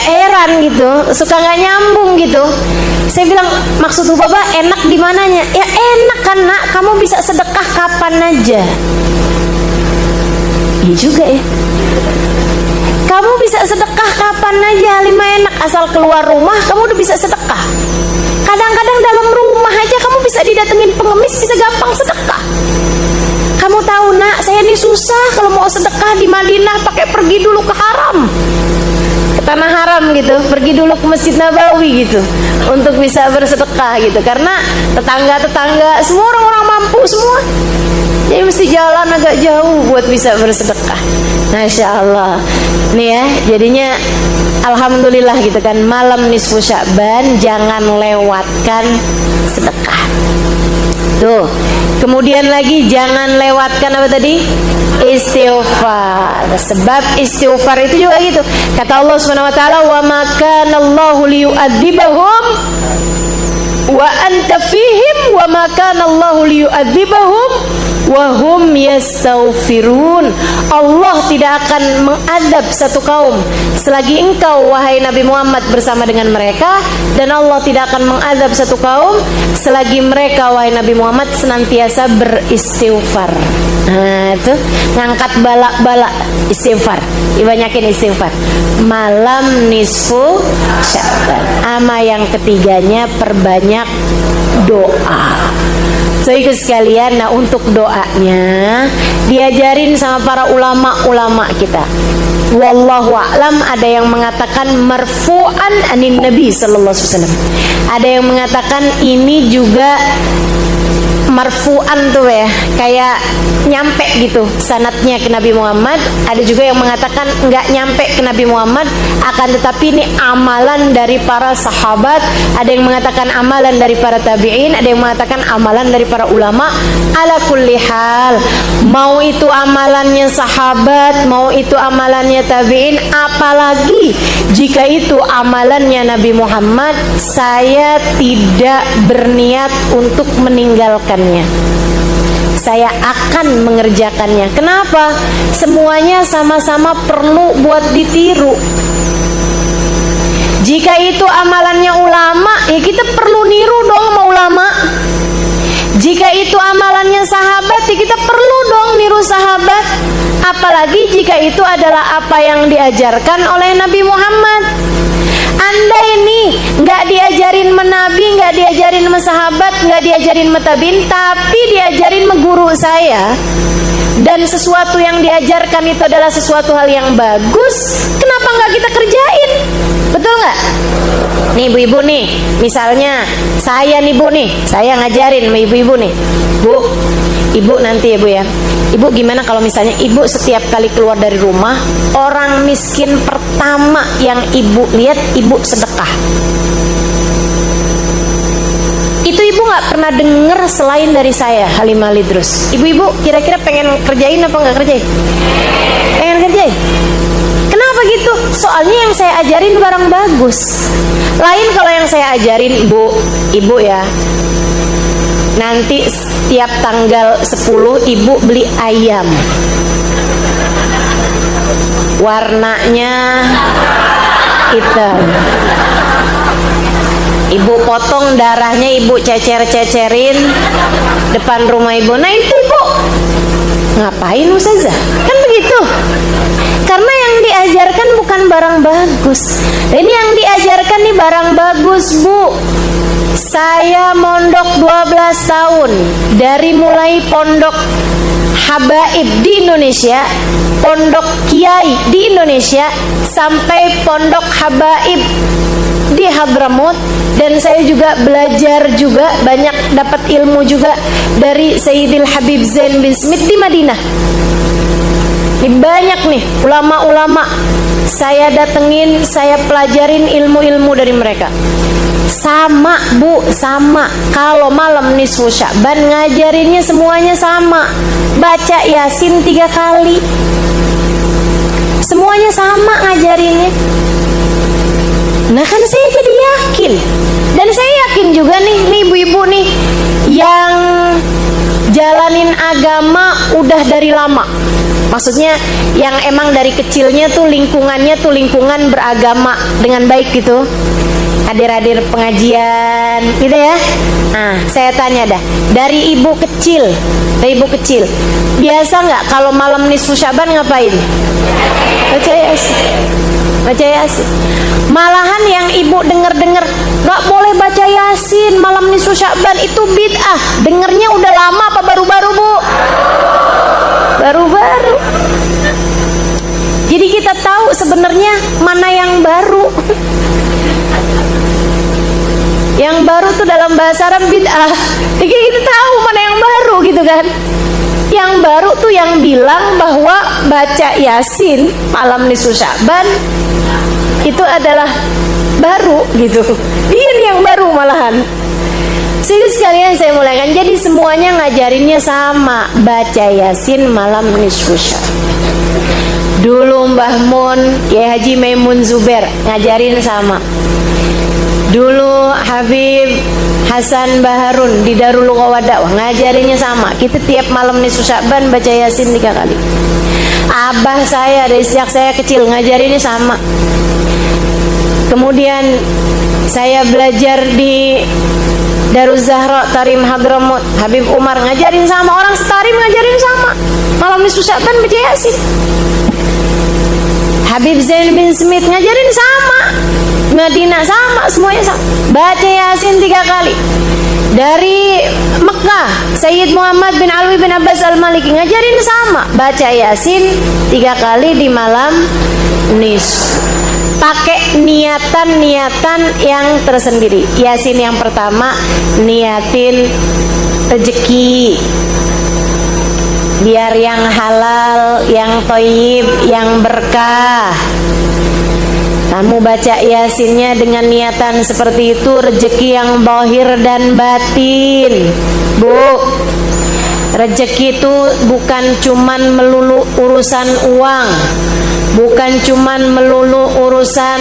heran gitu, suka nggak nyambung gitu. Saya bilang, maksud Bapak enak di mananya? Ya enak kan nak, kamu bisa sedekah kapan aja. Iya juga ya. Kamu bisa sedekah kapan aja, lima enak, asal keluar rumah kamu udah bisa sedekah. Kadang-kadang dalam rumah aja kamu bisa didatengin pengemis, bisa gampang sedekah. Kamu tahu nak, saya ini susah kalau mau sedekah di Madinah pakai pergi dulu ke haram. tanah haram gitu, pergi dulu ke Masjid Nabawi gitu untuk bisa bersedekah gitu, karena tetangga-tetangga semua orang-orang mampu semua, jadi mesti jalan agak jauh buat bisa bersedekah. Masya Allah nih ya, jadinya alhamdulillah gitu kan, malam nisfu Sya'ban jangan lewatkan sedekah tuh. Kemudian lagi jangan lewatkan apa tadi? Istighfar. Sebab istighfar itu juga gitu. Kata Allah Subhanahu wa taala, "Wa ma kana Allahu liyu'adzibahum wa anta fihim wa ma kana Allahu liyu'adzibahum wa hum yastaghfirun." Allah tidak akan mengadab satu kaum selagi engkau wahai Nabi Muhammad bersama dengan mereka, dan Allah tidak akan mengadab satu kaum selagi mereka wahai Nabi Muhammad senantiasa beristighfar. Nah, itu ngangkat balak-balak istighfar, dibanyakin istighfar. Malam nisfu Sya'ban. Ama yang ketiganya, perbanyak doa. So ikut sekalian, nah untuk doanya diajarin sama para ulama-ulama kita. Wallahu a'lam, ada yang mengatakan marfu'an anin Nabi sallallahu alaihi wasallam. Ada yang mengatakan ini juga marfu'an tuh ya, kayak nyampe gitu sanadnya ke Nabi Muhammad. Ada juga yang mengatakan nggak nyampe ke Nabi Muhammad, akan tetapi ini amalan dari para sahabat. Ada yang mengatakan amalan dari para tabi'in, ada yang mengatakan amalan dari para ulama. Ala kulli hal, mau itu amalannya sahabat, mau itu amalannya tabi'in, apalagi jika itu amalannya Nabi Muhammad, saya tidak berniat untuk meninggalkannya. Saya akan mengerjakannya. Kenapa? Semuanya sama-sama perlu buat ditiru. Jika itu amalannya ulama, ya kita perlu niru dong sama ulama. Jika itu amalannya sahabat, ya kita perlu dong niru sahabat. Apalagi jika itu adalah apa yang diajarkan oleh Nabi Muhammad. Anda ini nggak diajarin sama Nabi, nggak diajarin sama sahabat, nggak diajarin sama tabiin, tapi diajarin sama guru saya. Dan sesuatu yang diajarkan itu adalah sesuatu hal yang bagus. Kenapa nggak kita kerjain? Betul nggak? Nih ibu-ibu nih, misalnya saya nih bu nih, saya ngajarin sama ibu-ibu nih, bu, ibu nanti ya bu ya. Ibu gimana kalau misalnya ibu setiap kali keluar dari rumah, orang miskin pertama yang ibu lihat, ibu sedekah. Itu ibu nggak pernah denger selain dari saya, Halimah Lidrus. Ibu-ibu kira-kira pengen kerjain apa nggak kerjain? Pengen kerjain. Kenapa gitu? Soalnya yang saya ajarin barang bagus. Lain kalau yang saya ajarin, bu, ibu ya, nanti setiap tanggal 10 ibu beli ayam, warnanya hitam, ibu potong darahnya, ibu cecer-cecerin depan rumah ibu. Nah itu ibu ngapain Ustazah? Kan begitu. Karena yang diajarkan bukan barang bagus. Ini yang diajarkan nih barang bagus, bu. Saya mondok 12 tahun, dari mulai pondok habaib di Indonesia, pondok kiai di Indonesia, sampai pondok habaib di Hadramut. Dan saya juga belajar juga, banyak dapat ilmu juga dari Sayyidil Habib Zain bin Smith di Madinah. Ini banyak nih ulama-ulama saya datengin, saya pelajarin ilmu-ilmu dari mereka. Sama bu, sama. Kalau malam nisfu Sya'ban ngajarinnya semuanya sama. Baca Yasin 3 kali. Semuanya sama ngajarinnya. Nah kan saya jadi yakin. Dan saya yakin juga nih ibu-ibu nih yang jalanin agama udah dari lama. Maksudnya yang emang dari kecilnya tuh lingkungannya tuh lingkungan beragama dengan baik gitu, hadir-hadir pengajian gitu ya. Nah saya tanya dah, dari ibu kecil biasa nggak kalau malam nisfu Sya'ban ngapain? Baca Yasin. Malahan yang ibu dengar nggak boleh baca Yasin malam nisfu Sya'ban, itu bid'ah. Dengernya udah lama apa baru-baru bu? Baru-baru. Jadi kita tahu sebenarnya mana yang baru. Yang baru tuh dalam bahasa Arab bid'ah. Jadi kita tahu mana yang baru gitu kan. Yang baru tuh yang bilang bahwa baca Yasin malam nisfu Sya'ban itu adalah baru gitu. Ini yang baru malahan. Jadi sekalian saya mulaikan. Jadi semuanya ngajarinnya sama, baca Yasin malam nisfu Sya'ban. Dulu Mbah Mun, Kiai Haji Maimun Zubair ngajarin sama. Dulu Habib Hasan Baharun di Darul Qawadawah ngajarinnya sama. Kita tiap malam nisfu Sya'ban baca Yasin 3 kali. Abah saya dari sejak saya kecil ngajarinnya sama. Kemudian saya belajar di Daruz Zahra Tarim Hadramut, Habib Umar ngajarin sama. Orang setarim ngajarin sama. Malam nisfu Sya'ban baca Yasin. Habib Zain bin Smith ngajarin sama. Madinah sama, semuanya sama. Baca Yasin 3 kali. Dari Mekah, Sayyid Muhammad bin Alwi bin Abbas Al-Maliki ngajarin sama. Baca Yasin 3 kali di malam nisfu. Pakai niatan-niatan yang tersendiri. Yasin yang pertama niatin rezeki, biar yang halal, yang thayyib, yang berkah. Kamu baca Yasinnya dengan niatan seperti itu, rezeki yang zahir dan batin. Bu, rezeki itu bukan cuman melulu urusan uang, bukan cuman melulu urusan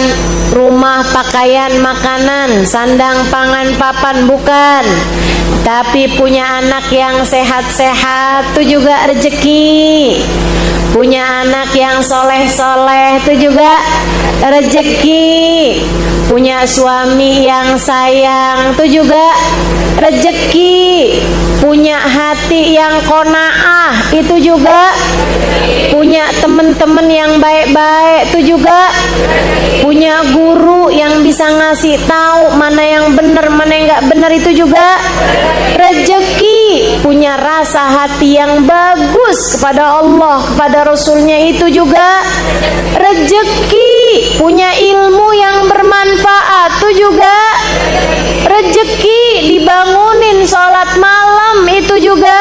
rumah, pakaian, makanan, sandang, pangan, papan, bukan. Tapi punya anak yang sehat-sehat itu juga rezeki. Punya anak yang soleh-soleh itu juga rezeki. Punya suami yang sayang itu juga rezeki. Punya hati yang qanaah itu juga. Punya teman-teman yang baik-baik itu juga. Punya guru yang bisa ngasih tahu mana yang benar, mana yang nggak benar itu juga rezeki. Punya rasa hati yang bagus kepada Allah, kepada Rasulnya itu juga rezeki. Punya ilmu yang bermanfaat itu juga rezeki. Dibangunin sholat malam itu juga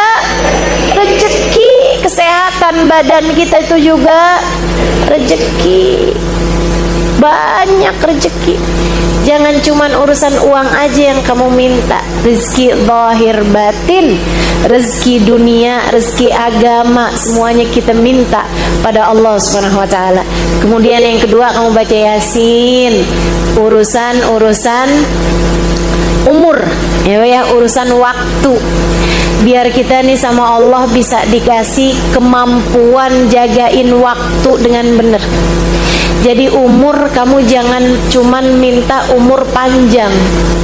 rezeki. Kesehatan badan kita itu juga rezeki. Banyak rezeki. Jangan cuman urusan uang aja yang kamu minta. Rezeki zahir batin, rezeki dunia, rezeki agama, semuanya kita minta pada Allah Subhanahu wa taala. Kemudian yang kedua, kamu baca Yasin. Urusan umur, ya, urusan waktu. Biar kita nih sama Allah bisa dikasih kemampuan jagain waktu dengan benar. Jadi umur kamu jangan cuman minta umur panjang.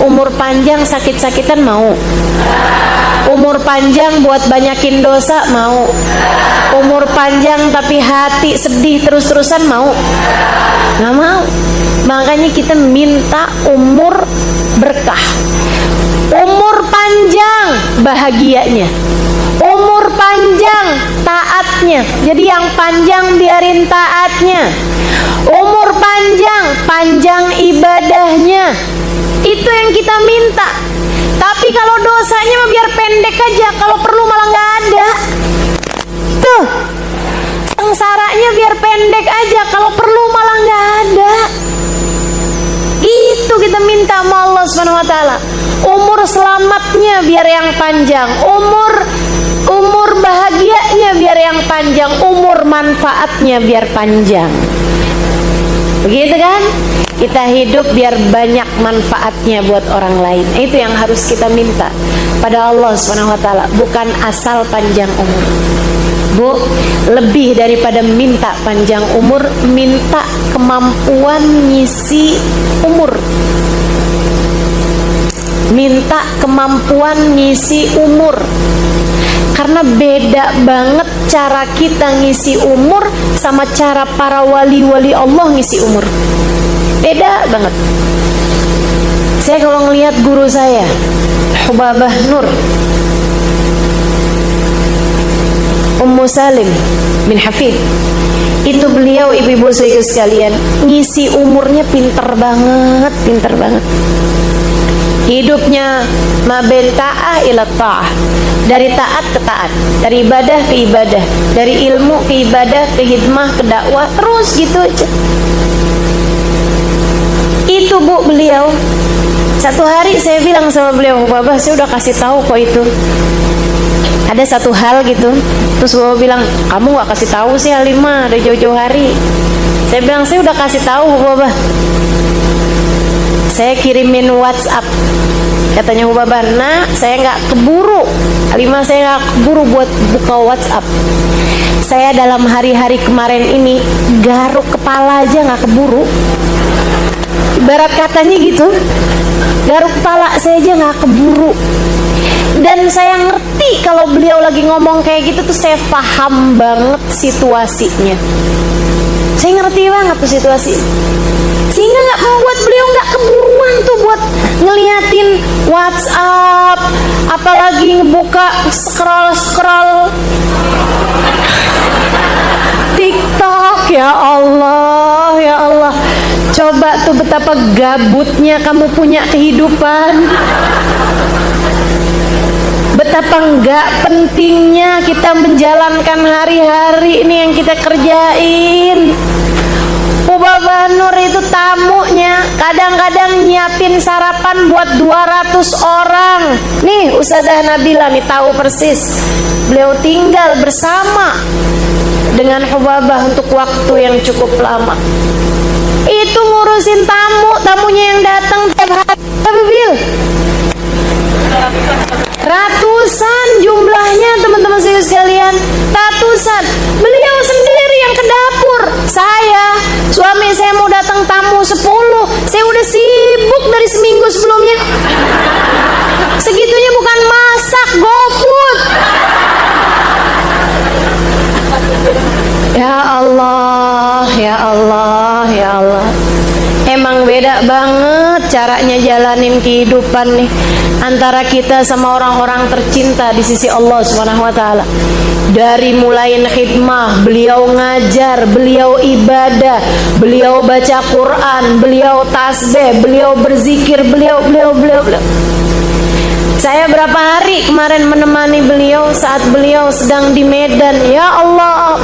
Umur panjang sakit-sakitan mau? Umur panjang buat banyakin dosa mau? Umur panjang tapi hati sedih terus-terusan mau? Nggak mau. Makanya kita minta umur berkah. Umur panjang bahagianya. Umur panjang taatnya. Jadi yang panjang biarin taatnya. Umur panjang ibadahnya. Itu yang kita minta. Tapi kalau dosanya mah biar pendek aja. Kalau perlu malah nggak ada. Tuh, sengsaranya biar pendek aja. Kalau perlu malah nggak ada. Itu kita minta sama Allah Subhanahu wa taala. Umur selamatnya biar yang panjang. Umur bahagianya biar yang panjang. Umur manfaatnya biar panjang. Begitu kan? Kita hidup biar banyak manfaatnya buat orang lain. Itu yang harus kita minta pada Allah Subhanahu wa taala, bukan asal panjang umur. Bu, lebih daripada minta panjang umur, minta kemampuan ngisi umur. Minta kemampuan ngisi umur. Karena beda banget cara kita ngisi umur sama cara para wali-wali Allah ngisi umur. Beda banget. Saya kalau ngelihat guru saya, Hubabah Nur, Ummu Salim bin Hafid, Itu beliau, ibu-ibu sekalian, ngisi umurnya pinter banget, pinter banget. Hidupnya maben ta'ah ila ta'ah, dari taat ke taat, dari ibadah ke ibadah, dari ilmu ke ibadah, ke hikmah, ke dakwah, terus gitu aja. Itu bu beliau. Satu hari saya bilang sama beliau, Bapak saya udah kasih tahu kok itu. Ada satu hal gitu, terus Bapak bilang, kamu gak kasih tahu sih Halimah dari jauh-jauh hari. Saya bilang, saya udah kasih tahu Bapak. Saya kirimin WhatsApp. Katanya Bapak, nah saya nggak keburu Halimah, saya nggak keburu buat buka WhatsApp. Saya dalam hari-hari kemarin ini garuk kepala aja nggak keburu. Ibarat katanya gitu, garuk kepala saya aja nggak keburu. Dan saya ngerti kalau beliau lagi ngomong kayak gitu tuh, saya paham banget situasinya. Saya ngerti banget tuh situasi, sehingga nggak membuat beliau nggak keburuan tuh buat ngeliatin WhatsApp, apalagi ngebuka scroll TikTok. Ya Allah, ya Allah, coba tuh betapa gabutnya kamu punya kehidupan. Betapa enggak pentingnya kita menjalankan hari-hari ini yang kita kerjain. Bapak Nur itu tamunya kadang-kadang nyiapin sarapan buat 200 orang. Nih Ustazah Nabila nih tahu persis. Beliau tinggal bersama dengan Hubabah untuk waktu yang cukup lama. Itu ngurusin tamunya yang datang tiap hari. Tapi Bil, ratusan jumlahnya teman-teman sekalian, ratusan. Beliau sendiri yang ke dapur. Suami saya mau datang tamu 10, saya udah sibuk dari seminggu sebelumnya. Segitunya bukan masak, GoFood. Ya Allah, ya Allah, ya Allah. Emang beda banget caranya jalanin kehidupan nih antara kita sama orang-orang tercinta di sisi Allah Subhanahu wa taala. Dari mulai khidmah, beliau ngajar, beliau ibadah, beliau baca Quran, beliau tasbih, beliau berzikir, beliau. Saya berapa hari kemarin menemani beliau saat beliau sedang di Medan. Ya Allah,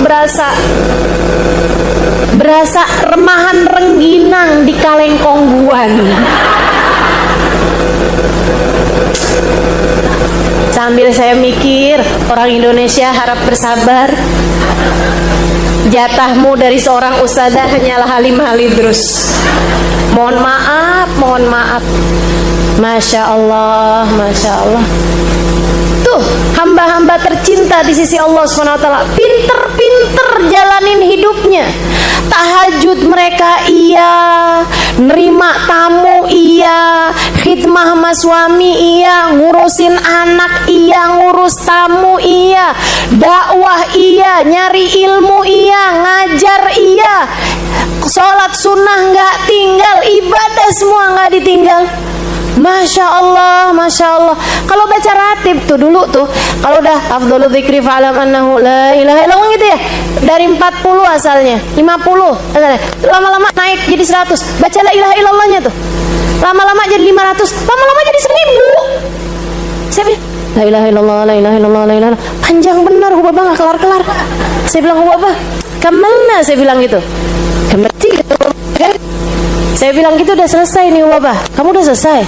berasa remahan rengginang di Kalengkongguan. Sambil saya mikir, orang Indonesia harap bersabar. Jatahmu dari seorang ustazah hanyalah Halimah Al-Idrus. Mohon maaf. Masya Allah, Masya Allah. Tuh, hamba-hamba tercinta di sisi Allah SWT, pinter-pinter jalanin hidupnya. Tahajud mereka iya, nerima tamu iya, khidmah sama suami iya, ngurusin anak iya, ngurus tamu iya, dakwah iya, nyari ilmu iya, ngajar iya, sholat sunnah nggak tinggal, ibadah semua nggak ditinggal. Masya Allah, Masya Allah. Kalau baca ratib tuh dulu tuh, kalau udah afdhalu dzikri fa'lam annahu la ilaha illallah gitu ya, dari 40 asalnya 50 asalnya. Lama-lama naik jadi 100. Baca la ilaha illallahnya tuh, lama-lama jadi 500, lama-lama jadi 1000. Saya bilang, la ilaha illallah, la ilaha illallah, la ilaha illallah. Panjang benar, Bapak nggak kelar-kelar. Saya bilang, Bapak kemana? Saya bilang gitu, kemana kan? Saya bilang gitu, udah selesai nih Bapak. Kamu udah selesai?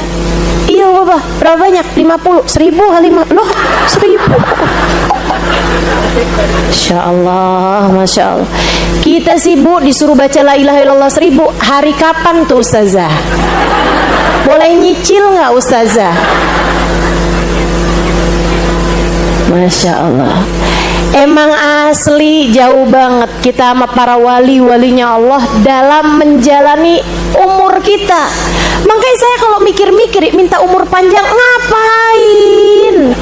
Iya Bapak. Berapa banyak? 50, 1000 Halimah. Loh 1000. Masya Allah, Masya Allah. Kita sibuk disuruh baca la ilaha illallah 1000. Hari kapan tuh Ustazah? Boleh nyicil nggak Ustazah? Masya Allah. Emang asli jauh banget kita sama para wali-walinya Allah dalam menjalani umur kita. Makanya saya kalau mikir-mikir minta umur panjang, ngapain?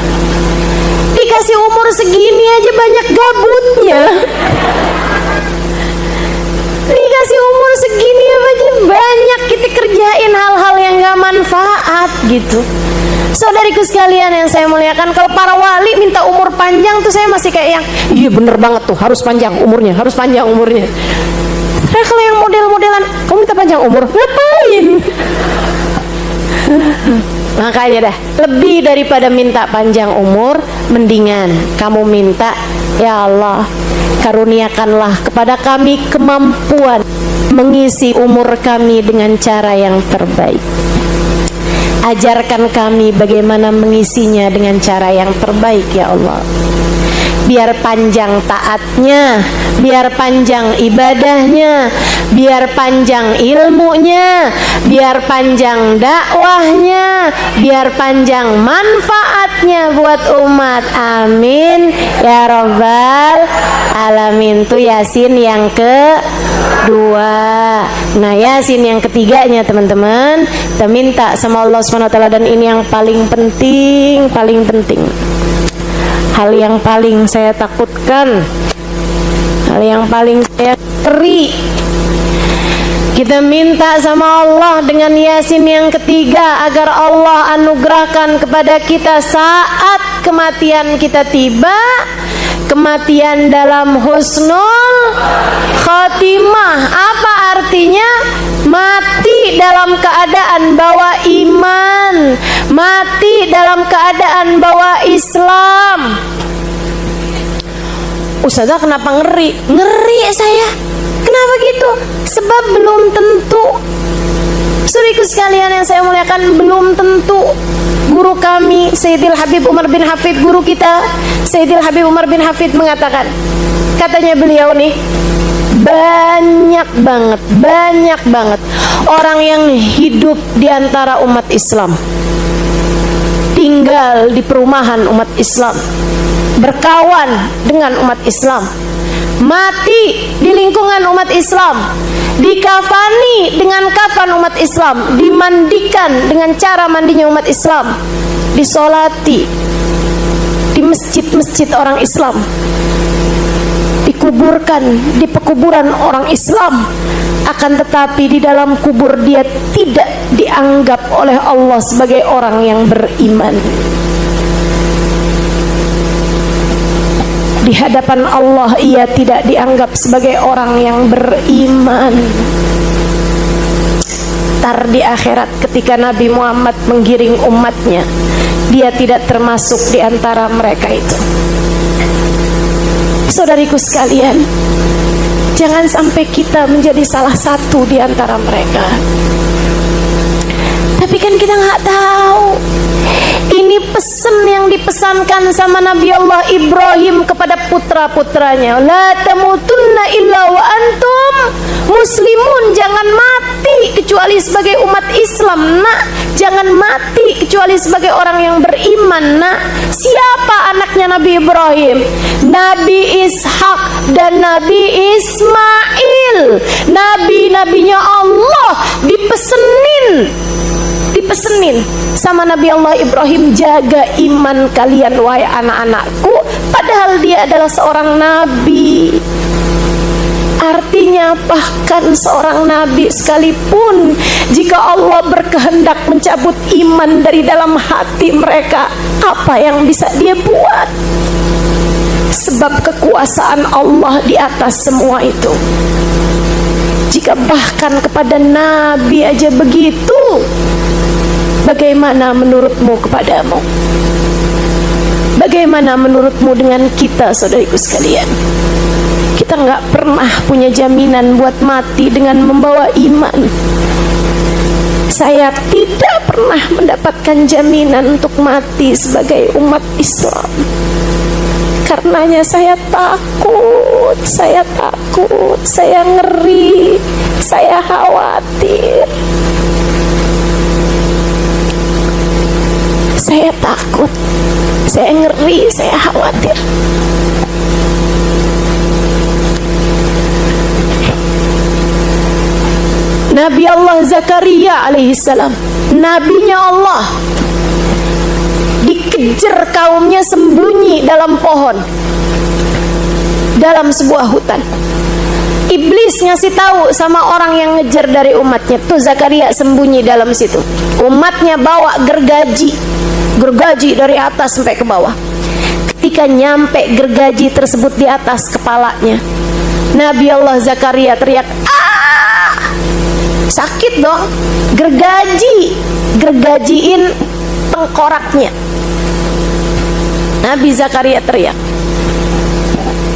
Dikasih umur segini aja banyak gabutnya. Dikasih umur segini aja banyak kita kerjain hal-hal yang gak manfaat gitu. Saudariku sekalian yang saya muliakan, kalau para wali minta umur panjang tuh saya masih kayak yang iya bener banget tuh, harus panjang umurnya, harus panjang umurnya. Nah kalau yang model-modelan, kamu minta panjang umur, ngapain? Makanya dah, lebih daripada minta panjang umur, mendingan kamu minta, ya Allah, karuniakanlah kepada kami kemampuan mengisi umur kami dengan cara yang terbaik. Ajarkan kami bagaimana mengisinya dengan cara yang terbaik, ya Allah. Biar panjang taatnya, biar panjang ibadahnya, biar panjang ilmunya, biar panjang dakwahnya, biar panjang manfaatnya buat umat. Amin ya rabbal alamin. Itu Yasin yang kedua. Nah, Yasin yang ketiganya teman-teman, kita minta sama Allah SWT, dan ini yang paling penting, hal yang paling saya takutkan, hal yang paling saya ngeri. Kita minta sama Allah dengan Yasin yang ketiga agar Allah anugerahkan kepada kita saat kematian kita tiba, kematian dalam husnul khotimah. Apa artinya? Mati dalam keadaan bawa iman, mati dalam keadaan bawa Islam. Ustazah kenapa ngeri? Ngeri saya. Kenapa gitu? Sebab belum tentu. Saudaraku sekalian yang saya muliakan, belum tentu. Guru kami Sayyidil Habib Umar bin Hafid, guru kita Sayyidil Habib Umar bin Hafid mengatakan, katanya beliau nih, banyak banget orang yang hidup di antara umat Islam, tinggal di perumahan umat Islam, berkawan dengan umat Islam, mati di lingkungan umat Islam, dikafani dengan kafan umat Islam, dimandikan dengan cara mandinya umat Islam, disolati di masjid-masjid orang Islam, dikuburkan di pekuburan orang Islam. Akan tetapi di dalam kubur dia tidak dianggap oleh Allah sebagai orang yang beriman. Di hadapan Allah ia tidak dianggap sebagai orang yang beriman. Tar di akhirat ketika Nabi Muhammad menggiring umatnya, dia tidak termasuk di antara mereka itu. Saudariku sekalian, jangan sampai kita menjadi salah satu di antara mereka. Tapi kan kita nggak tahu. Ini pesan yang dipesankan sama Nabi Allah Ibrahim kepada putra-putranya. La tamutunna illa wa antum muslimun. Jangan mati kecuali sebagai umat Islam, nak. Jangan mati kecuali sebagai orang yang beriman, nak. Siapa anaknya Nabi Ibrahim? Nabi Ishak dan Nabi Ismail. Nabi-nabinya Allah dipesenin sama Nabi Allah Ibrahim, jaga iman kalian wahai anak-anakku, padahal dia adalah seorang nabi. Artinya bahkan seorang nabi sekalipun, jika Allah berkehendak mencabut iman dari dalam hati mereka, apa yang bisa dia buat? Sebab kekuasaan Allah di atas semua itu. Jika bahkan kepada nabi aja begitu, bagaimana menurutmu kepadamu? Bagaimana menurutmu dengan kita, saudariku sekalian? Kita nggak pernah punya jaminan buat mati dengan membawa iman. Saya tidak pernah mendapatkan jaminan untuk mati sebagai umat Islam. Karenanya saya takut, saya ngeri, saya khawatir. Saya takut, saya ngeri, saya khawatir. Nabi Allah Zakaria alaihissalam, nabinya Allah, dikejar kaumnya sembunyi dalam pohon, dalam sebuah hutan. Iblis ngasih tahu sama orang yang ngejar dari umatnya, tuh Zakaria sembunyi dalam situ. Umatnya bawa gergaji, gergaji dari atas sampai ke bawah. Ketika nyampe gergaji tersebut di atas kepalanya, Nabi Allah Zakaria teriak, "Ah!" Sakit dong. Gergajiin tengkoraknya. Nabi Zakaria teriak.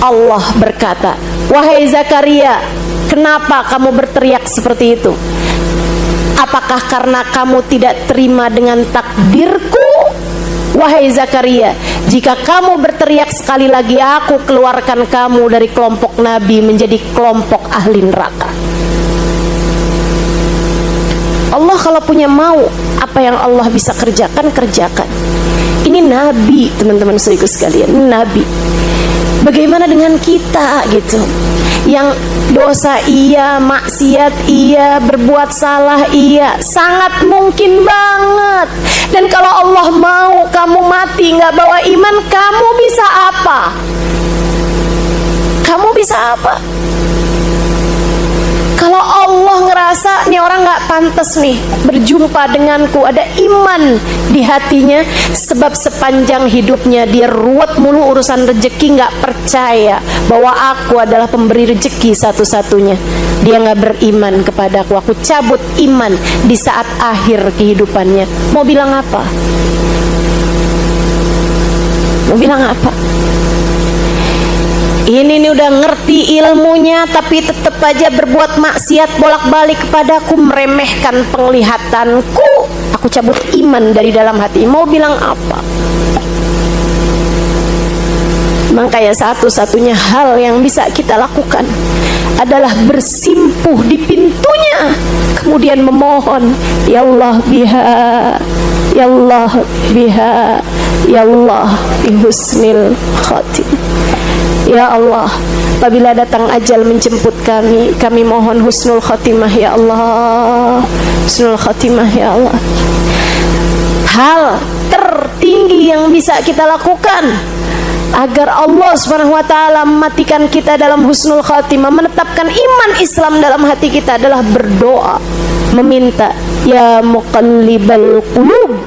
Allah berkata, "Wahai Zakaria, kenapa kamu berteriak seperti itu? Apakah karena kamu tidak terima dengan takdirku? Wahai Zakaria, jika kamu berteriak sekali lagi, aku keluarkan kamu dari kelompok Nabi menjadi kelompok ahli neraka." Allah kalau punya mau, apa yang Allah bisa kerjakan, kerjakan. Ini Nabi, teman-teman saudaraku sekalian, ini Nabi. Bagaimana dengan kita gitu, yang dosa iya, maksiat iya, berbuat salah iya, sangat mungkin banget. Dan kalau Allah mau kamu mati nggak bawa iman, kamu bisa apa? Kamu bisa apa? Kalau Allah ngerasa nih orang nggak pantas nih berjumpa denganku, ada iman di hatinya, sebab sepanjang hidupnya dia ruwet mulu urusan rezeki, nggak percaya bahwa aku adalah pemberi rezeki satu-satunya, dia nggak beriman kepadaku, aku cabut iman di saat akhir kehidupannya. Mau bilang apa? Mau bilang apa? Ini nih udah ngerti ilmunya tapi tetap aja berbuat maksiat bolak-balik kepadaku, meremehkan penglihatanku, aku cabut iman dari dalam hati. Mau bilang apa? Makanya satu-satunya hal yang bisa kita lakukan adalah bersimpuh di pintunya, kemudian memohon, ya Allah biha, ya Allah biha, ya Allah bihusnil khatimah. Ya Allah, apabila datang ajal menjemput kami, kami mohon husnul khatimah ya Allah, husnul khatimah ya Allah. Hal tertinggi yang bisa kita lakukan agar Allah Subhanahu wa taala mematikan kita dalam husnul khatimah, menetapkan iman Islam dalam hati kita, adalah berdoa, meminta, ya muqallibal qulub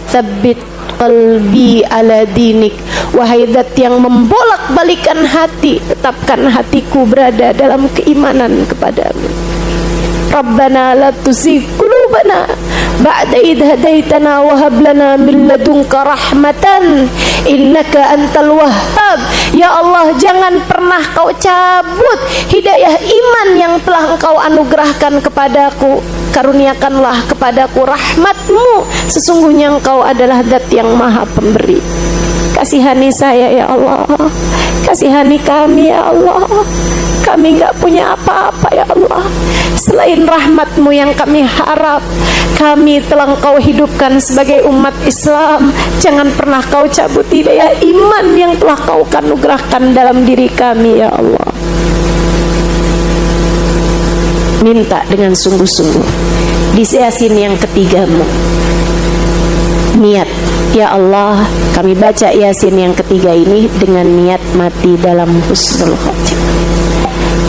tsabbit qalbi ala dinik. Wahai zat yang membolak-balikan hati, tetapkan hatiku berada dalam keimanan kepadamu. Rabbana la tuzigh qulubana ba'da idh hadaitana wa hab lana min ladunka rahmatan innaka antal wahhab. Ya Allah, jangan pernah kau cabut hidayah iman yang telah engkau anugerahkan kepadaku. Karuniakanlah kepadaku rahmatmu, sesungguhnya engkau adalah zat yang maha pemberi. Kasihani saya ya Allah, kasihani kami ya Allah. Kami gak punya apa-apa ya Allah selain rahmatmu yang kami harap. Kami telah engkau hidupkan sebagai umat Islam, jangan pernah kau cabut hidayah iman yang telah kau anugerahkan dalam diri kami ya Allah. Minta dengan sungguh-sungguh. Di yasin yang ketigamu, niat, ya Allah, kami baca yasin yang ketiga ini dengan niat mati dalam husnul khotimah.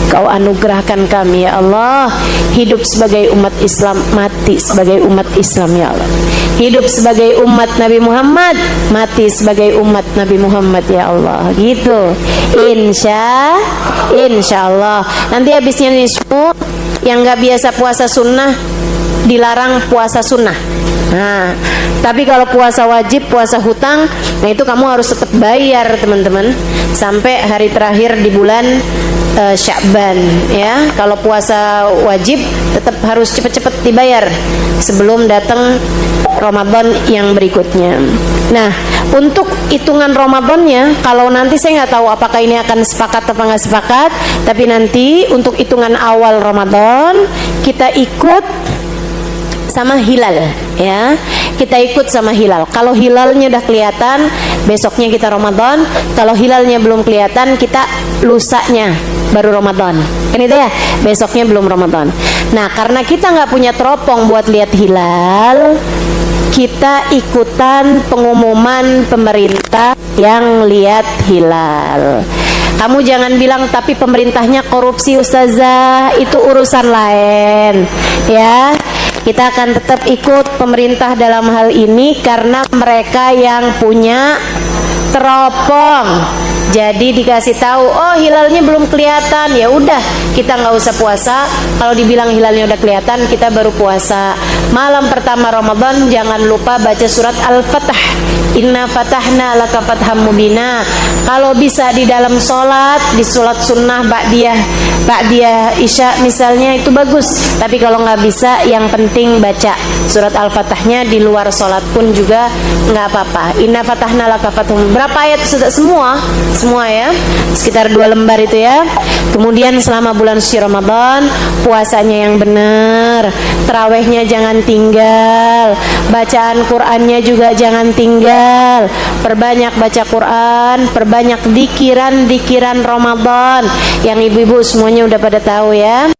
Kau anugerahkan kami ya Allah, hidup sebagai umat Islam, mati sebagai umat Islam ya Allah. Hidup sebagai umat Nabi Muhammad, mati sebagai umat Nabi Muhammad ya Allah. Gitu. Insya Allah. Nanti habisnya nih semua yang nggak biasa puasa sunnah dilarang puasa sunnah. Nah, tapi kalau puasa wajib, puasa hutang, nah itu kamu harus tetap bayar teman-teman sampai hari terakhir di bulan Sya'ban ya. Kalau puasa wajib tetap harus cepet-cepet dibayar sebelum datang Ramadan yang berikutnya. Nah, untuk hitungan Ramadannya, kalau nanti saya nggak tahu apakah ini akan sepakat atau nggak sepakat, tapi nanti untuk hitungan awal Ramadan kita ikut sama hilal ya. Kita ikut sama hilal. Kalau hilalnya udah kelihatan, besoknya kita Ramadan. Kalau hilalnya belum kelihatan, kita lusanya baru Ramadan. Kan itu ya, besoknya belum Ramadan. Nah, karena kita nggak punya teropong buat lihat hilal, kita ikutan pengumuman pemerintah yang lihat hilal. Kamu jangan bilang tapi pemerintahnya korupsi ustazah, itu urusan lain ya. kita akan tetap ikut pemerintah dalam hal ini karena mereka yang punya teropong. Jadi dikasih tahu, oh hilalnya belum kelihatan, ya udah kita nggak usah puasa. Kalau dibilang hilalnya udah kelihatan, kita baru puasa. Malam pertama Ramadan jangan lupa baca surat Al-Fatah. Inna fatahna laka fatham mubina. Kalau bisa di dalam sholat, di sholat sunnah ba'diyah isya misalnya, itu bagus. Tapi kalau nggak bisa, yang penting baca surat Al-Fatahnya di luar sholat pun juga nggak apa-apa. Inna fatahna laka fatham. Berapa ayat sudah? Semua ya, sekitar 2 lembar itu ya. Kemudian selama bulan suci Ramadan, puasanya yang benar, tarawehnya jangan tinggal, bacaan Qur'annya juga jangan tinggal. Perbanyak baca Qur'an, perbanyak dikiran Ramadan yang ibu-ibu semuanya udah pada tahu ya.